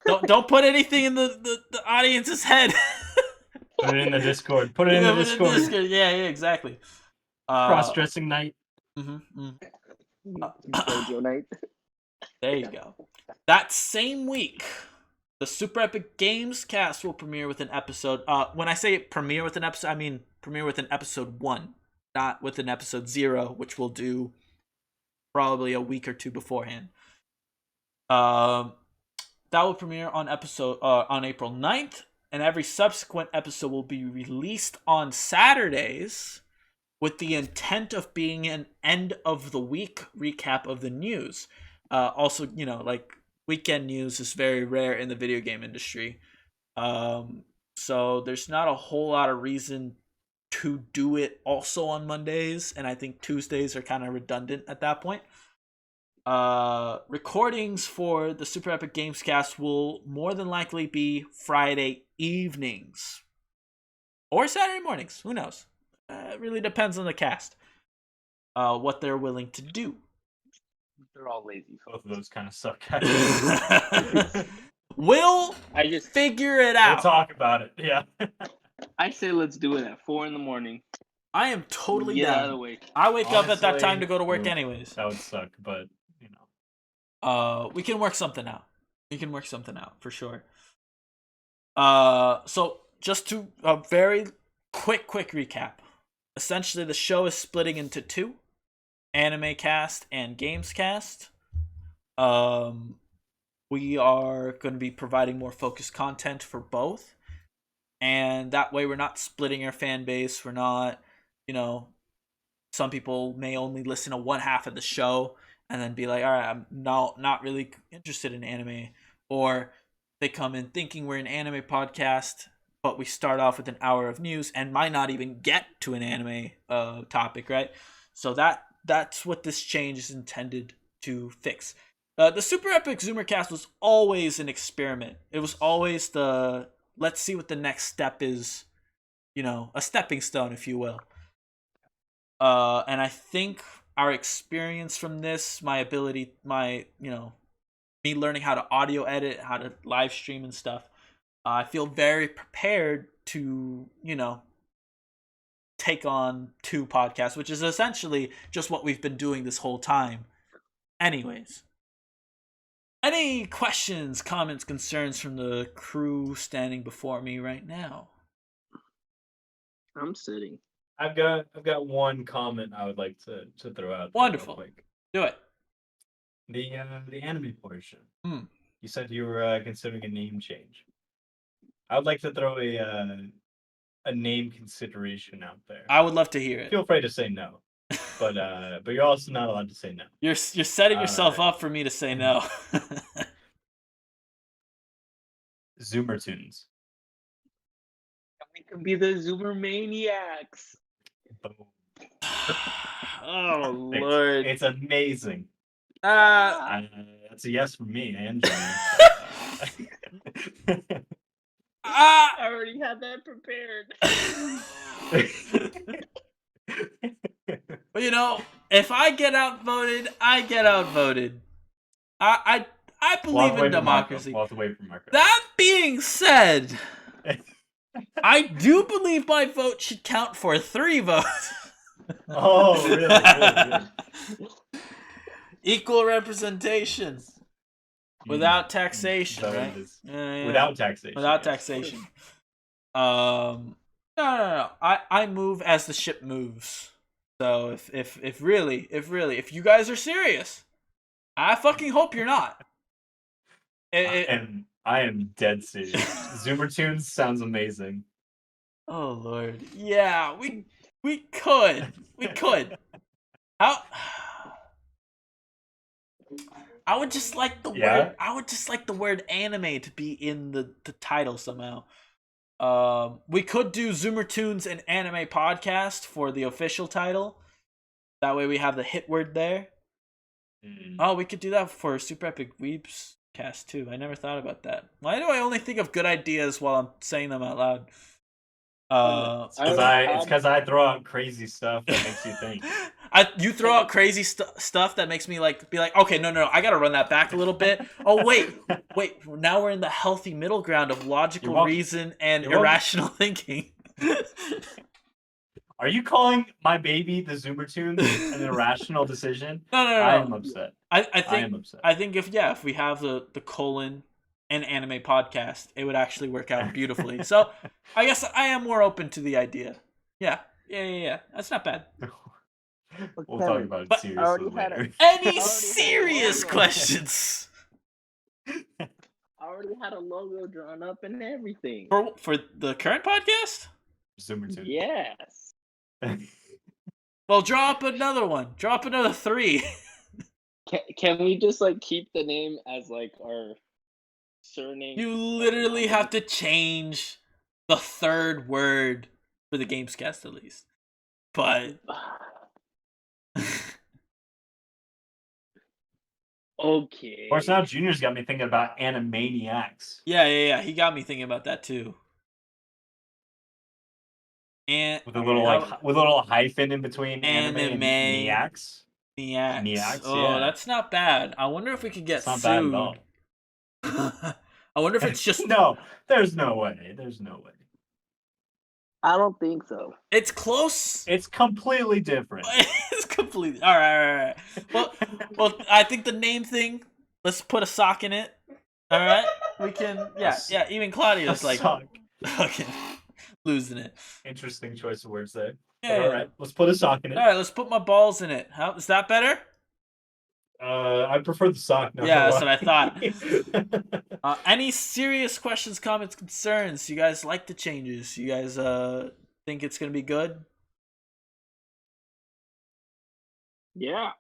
Don't put anything in the audience's head. Put it in the Discord. Put it in the Discord. Yeah, exactly. Cross-dressing night. Dojo night. There you go. That same week, the Super Epic Games Cast will premiere with an episode. When I say premiere with an episode, I mean premiere with an episode 1, not with an episode 0, which we'll do probably a week or two beforehand. That will premiere on April 9th, and every subsequent episode will be released on Saturdays with the intent of being an end of the week recap of the news. Also, weekend news is very rare in the video game industry. So there's not a whole lot of reason to do it also on Mondays, and I think Tuesdays are kind of redundant at that point. Recordings for the Super Epic Games Cast will more than likely be Friday evenings or Saturday mornings. Who knows? It really depends on the cast, what they're willing to do. They're all lazy. Both of those kind of suck. We'll figure it out. We'll talk about it. Yeah. I say let's do it at 4 a.m. I am totally Get down. out of the way. I wake up at that time to go to work anyways. That would suck, but we can work something out. For sure. So just to a very quick recap. Essentially, the show is splitting into 2: Anime Cast and Games Cast. We are going to be providing more focused content for both, and that way we're not splitting our fan base. We're not, some people may only listen to one half of the show and then be like, all right, I'm not really interested in anime, or they come in thinking we're an anime podcast, but we start off with an hour of news and might not even get to an anime topic, right? So that's what this change is intended to fix. The Super Epic ZoomerCast was always an experiment. It was always let's see what the next step is, a stepping stone, if you will. And I think our experience from this, me learning how to audio edit, how to live stream and stuff, I feel very prepared to, take on 2 podcasts, which is essentially just what we've been doing this whole time. Anyways, Any questions, comments, concerns from the crew standing before me right now? I'm sitting. I've got one comment I would like to throw out there Wonderful. real quick. Do it. The anime portion. Hmm. You said you were considering a name change. I would like to throw a name consideration out there. I would love to hear it. Feel free to say no, but you're also not allowed to say no. You're setting yourself up for me to say no. Zoomer Tunes. We could be the Zoomer Maniacs. Boom. Oh Perfect. Lord. It's amazing. That's a yes from me and Johnny. I already had that prepared. But you know, if I get outvoted, I get outvoted. I believe in democracy. Walk away from Marco. That being said, I do believe my vote should count for 3 votes. Oh, really? Equal representation. Without taxation, right? Yeah. Without taxation. Without yes. taxation. No. I move as the ship moves. So if you guys are serious, I fucking hope you're not. And I am dead serious. Zoomer Tunes sounds amazing. Oh Lord, yeah, we could. How? I would just like the word. I would just like the word anime to be in the title somehow. We could do Zoomer Tunes and Anime Podcast for the official title. That way we have the hit word there. Oh, we could do that for Super Epic Weeps Cast too. I never thought about that. Why do I only think of good ideas while I'm saying them out loud? It's because I throw out crazy stuff that makes you think. You throw out crazy stuff that makes me be like, okay, no, I gotta run that back a little bit. Oh wait, now we're in the healthy middle ground of logical reason and irrational thinking. Are you calling my baby the Zoomer Tunes an irrational decision? No. I am upset. I am upset. I think if we have the colon and Anime Podcast, it would actually work out beautifully. So I guess I am more open to the idea. Yeah. That's not bad. We'll talk about it seriously later. Any serious questions? I already had a logo drawn up and everything. For the current podcast? Zoomer Tunes. Yes. Well, draw up another one. Draw up another 3. Can we just keep the name as our surname? You literally have to change the 3rd word for the Gamescast at least. But okay. Of course, now Junior's got me thinking about Animaniacs. Yeah. He got me thinking about that too. And with a little hyphen in between anime and Niacs. Oh, that's not bad. I wonder if we could get sued. Not bad at all. I wonder if it's just no. There's no way. I don't think so. It's close. It's completely different. It's completely all right. Well, I think the name thing. Let's put a sock in it. All right, we can. Yeah. Even Claudia's fucking losing it. Interesting choice of words there. Yeah. All right, let's put a sock in it. All right, let's put my balls in it. How is that better? I prefer the sock. Yeah, that's what I thought. Any serious questions, comments, concerns? You guys like the changes? You guys think it's gonna be good? Yeah.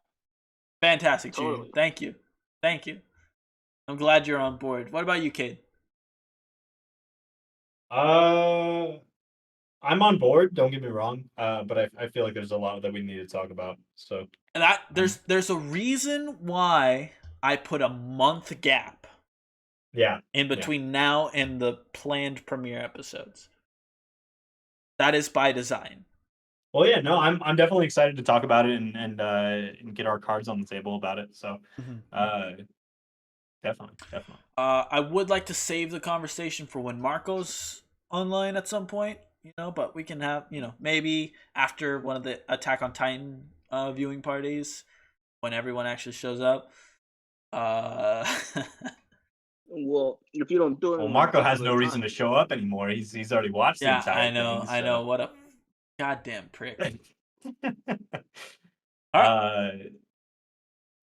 Fantastic, totally. Junior. Thank you. I'm glad you're on board. What about you, Cade? I'm on board. Don't get me wrong. But I feel like there's a lot that we need to talk about. So that there's a reason why I put a month gap. Yeah. In between now and the planned premiere episodes. That is by design. Well, yeah, no, I'm definitely excited to talk about it and get our cards on the table about it. So, definitely. I would like to save the conversation for when Marco's online at some point, but we can have, maybe after one of the Attack on Titan viewing parties when everyone actually shows up. if you don't do it, Well, Marco has no reason to show up anymore. He's already watched the Yeah, entire I know. thing. I know. What a goddamn prick. All right.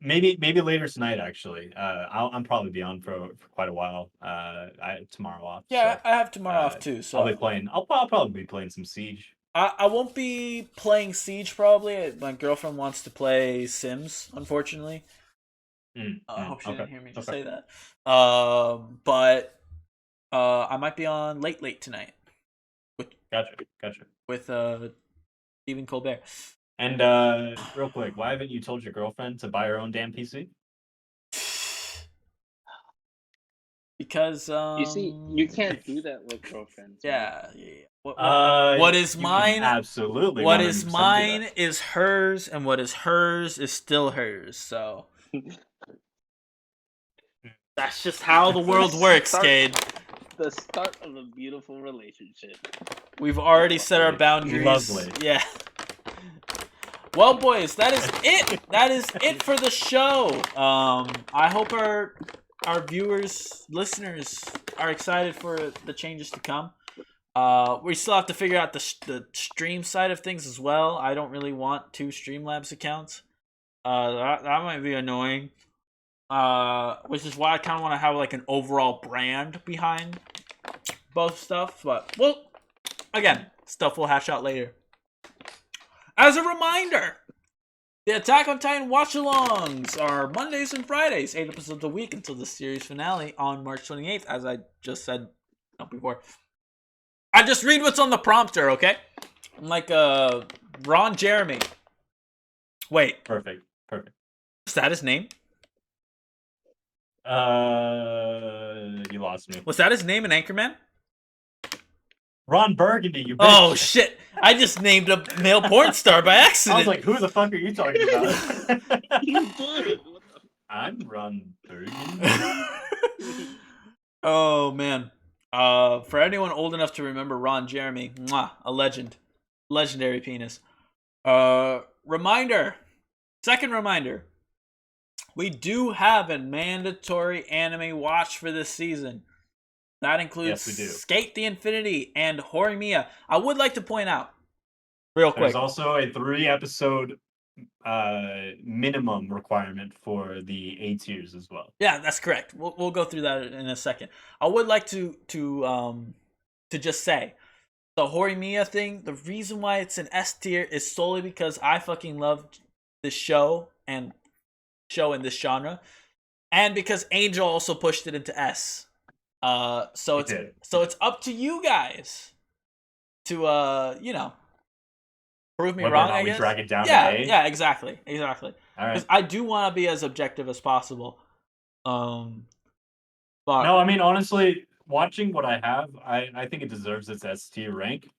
Maybe later tonight. Actually, I'm probably be on for quite a while. I tomorrow off. Yeah, so, I have tomorrow off too. So I'll be playing. I'll probably be playing some Siege. I won't be playing Siege probably. My girlfriend wants to play Sims, unfortunately. I hope she didn't hear me just say that. But I might be on late tonight. Gotcha. With Stephen Colbert. And real quick, why haven't you told your girlfriend to buy her own damn PC? Because you see, you can't do that with girlfriends. Yeah. What is mine? Absolutely. What is mine is hers, and what is hers is still hers. So that's just how the world works, Cade. The start of a beautiful relationship. We've already set our boundaries. Lovely. Yeah. Well, boys, that is it. That is it for the show. I hope our viewers, listeners, are excited for the changes to come. We still have to figure out the stream side of things as well. I don't really want 2 Streamlabs accounts. That might be annoying. Which is why I kind of want to have like an overall brand behind both stuff. But well, again, stuff we'll hash out later. As a reminder, the Attack on Titan watch-alongs are Mondays and Fridays, 8 episodes a week until the series finale on March 28th, as I just said before. I just read what's on the prompter, okay? I'm like Ron Jeremy. Wait. Perfect. Is that his name? You lost me. Was that his name in Anchorman? Ron Burgundy, you bitch. Oh, shit. I just named a male porn star by accident. I was like, who the fuck are you talking about? You did. I'm Ron Burgundy. Oh, man. For anyone old enough to remember Ron Jeremy, a legend. Legendary penis. Second reminder. We do have a mandatory anime watch for this season. That includes Skate the Infinity and Horimiya. I would like to point out, real quick. There's also a 3-episode minimum requirement for the A tiers as well. Yeah, that's correct. We'll go through that in a second. I would like to just say the Horimiya thing. The reason why it's an S tier is solely because I fucking loved this show in this genre, and because Angel also pushed it into S. So it's up to you guys to prove me wrong. I guess. We drag it down. Yeah, to A? yeah, exactly. All right. I do want to be as objective as possible. But no, I mean honestly, watching what I have, I think it deserves its S tier rank.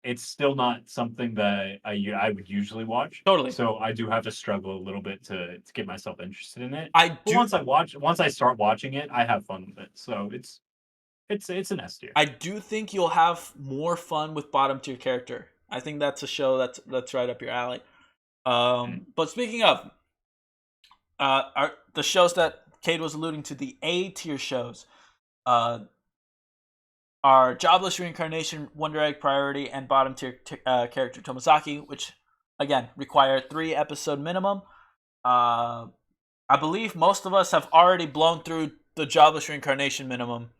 It's still not something that I would usually watch. Totally. So I do have to struggle a little bit to get myself interested in it. But once I start watching it, I have fun with it. So it's an S tier. I do think you'll have more fun with bottom tier character. I think that's a show that's right up your alley. But speaking of the shows that Cade was alluding to, the A tier shows, are Jobless Reincarnation, Wonder Egg Priority, and bottom tier character Tomozaki, which again require 3-episode minimum. I believe most of us have already blown through the Jobless Reincarnation minimum,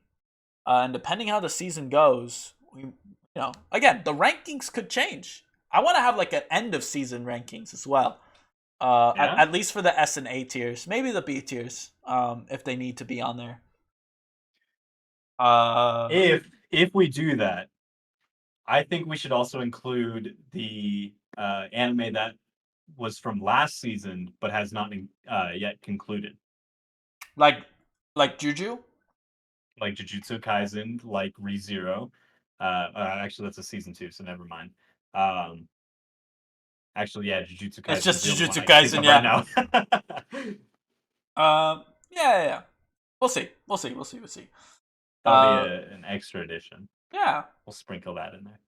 and depending how the season goes, again, the rankings could change. I want to have like an end of season rankings as well, at least for the S and A tiers, maybe the B tiers, if they need to be on there. If we do that, I think we should also include the anime that was from last season but has not yet concluded. Like Juju? Like Jujutsu Kaisen, like ReZero. Actually, that's a season 2, so never mind. Actually, yeah, Jujutsu Kaisen. It's just Jujutsu Kaisen, yeah. Right now. Yeah. We'll see. That'll be an extra edition. Yeah. We'll sprinkle that in there.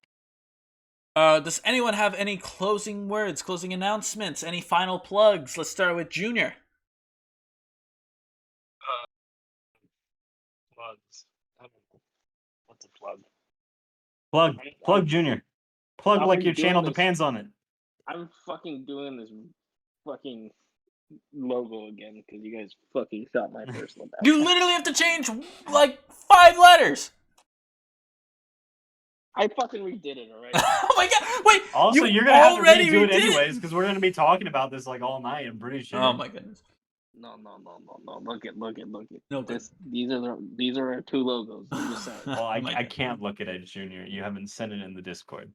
Does anyone have any closing words, closing announcements, any final plugs? Let's start with Junior. Plugs. I don't know. What's a plug? Plug Junior. Plug I'm like your channel doing this- depends on it. I'm fucking doing this fucking logo again because you guys fucking shot my personal back. You literally have to change like 5 letters. I fucking redid it already. Oh my god! Wait. Also, you you're gonna have to already redo it redid anyways because we're gonna be talking about this like all night. I'm pretty sure. Oh my goodness. No. Look it. No, good. These are our 2 logos. I'm just saying. Well, Oh my I God. can't look at it, Junior. You haven't sent it in the Discord.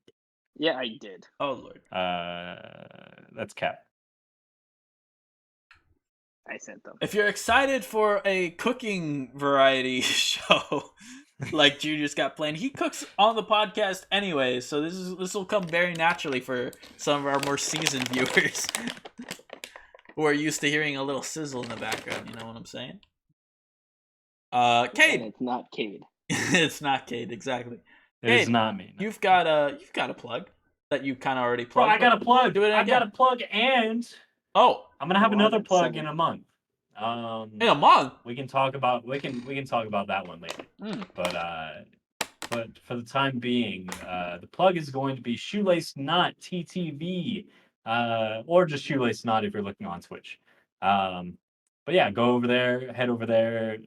Yeah, I did. Oh lord. That's cap. I sent them. If you're excited for a cooking variety show like Junior's got planned, he cooks on the podcast anyway, so this will come very naturally for some of our more seasoned viewers who are used to hearing a little sizzle in the background. You know what I'm saying? And Cade. it's not Cade. It's not Cade, exactly. It's Cade, not me. No. You've got a plug that you kind of already Bro, plugged. I got a plug. Do it I got again. a plug, and Oh, I'm gonna have Well, another that's plug 7. in a month. in a month. We can talk about we can talk about that one later. Mm. But for the time being, the plug is going to be Shoelace Knot TTV, or just Shoelace Knot if you're looking on Twitch. But yeah, go over there, head over there,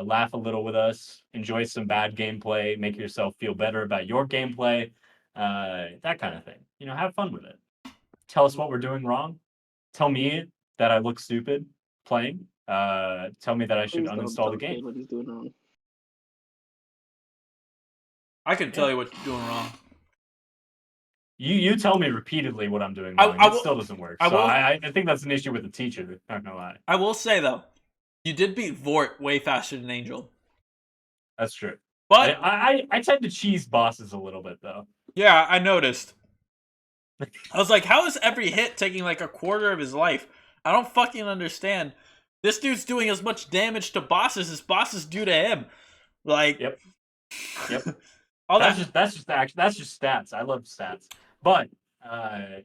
laugh a little with us, enjoy some bad gameplay, make yourself feel better about your gameplay, that kind of thing. You know, have fun with it. Tell us what we're doing wrong. Tell me that I look stupid playing. Tell me that I should Please don't uninstall tell the game. Cade what he's doing wrong. I can tell you what you're doing wrong. You tell me repeatedly what I'm doing I- wrong. I It will- still doesn't work. I So will- I think that's an issue with the teacher. Not gonna lie. I will say though, you did beat Vort way faster than Angel. That's true. But I tend to cheese bosses a little bit though. yeah, I noticed. I was like, how is every hit taking like a quarter of his life? I don't fucking understand. This dude's doing as much damage to bosses as bosses do to him. Like, Yep. Yep. all that's that. just stats. I love stats. But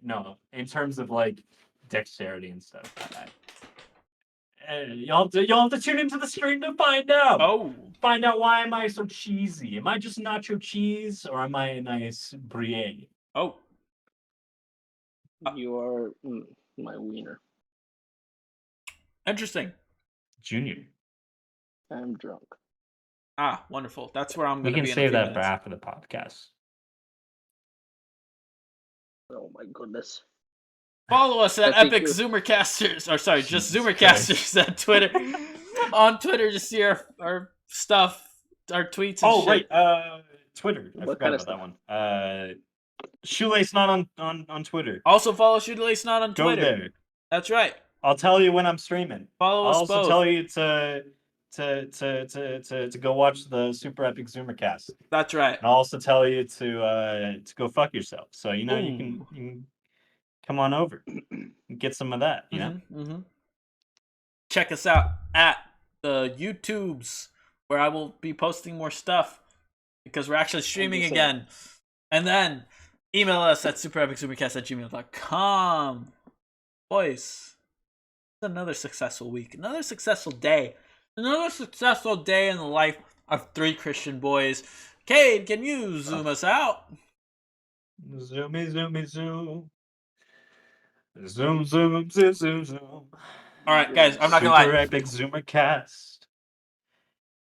no, in terms of like dexterity and stuff, you'll have to tune into the stream to find out. Oh, Find out why am I so cheesy? Am I just nacho cheese or am I a nice brie? oh, You are my wiener. interesting. Junior. I'm drunk. Ah, wonderful. That's where I'm We going to can be in a save few that for minutes. after the podcast. Oh my goodness. Follow us at I think Epic you're- Zoomercasters, or sorry, just Jesus Zoomercasters at Twitter. On Twitter to see our stuff, our tweets and Oh, shit. right. Twitter. I What forgot kind of about that one. Shoelace not on Twitter. Also follow Shoelace Not on Go Twitter. there. That's right. I'll tell you when I'm streaming. Follow I'll us also both. tell you to go watch the Super Epic Zoomercast. That's right. And I'll also tell you to go fuck yourself. So you know you Ooh. can come on over and get some of that. You know. Mhm. Check us out at the YouTubes, where I will be posting more stuff because we're actually streaming just again. And then email us at superepiczoomercast@gmail.com. Boys, it's another successful week, another successful day, another successful day in the life of 3 Christian boys. Cade, can you zoom us out? Zoomy, zoomy, zoom. Zoom, zoom, zoom, zoom, zoom. All right, guys, I'm not gonna Super lie. Epic Zoomercast.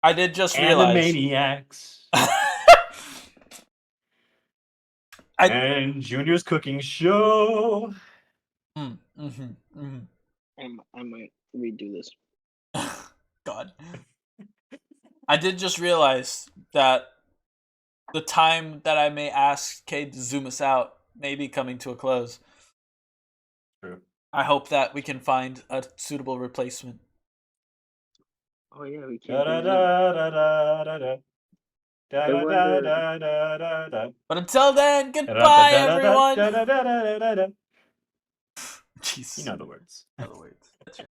I did just realize. Animaniacs. And Junior's cooking show. I might redo this. God. I did just realize that the time that I may ask Cade to zoom us out may be coming to a close. True. I hope that we can find a suitable replacement. Oh yeah, we Da can't. da do da da da da da I da wonder- da da da da. But until then, goodbye, everyone. Da-da-da-da-da-da-da-da-da. Jesus. You know the words. In other words, that's right.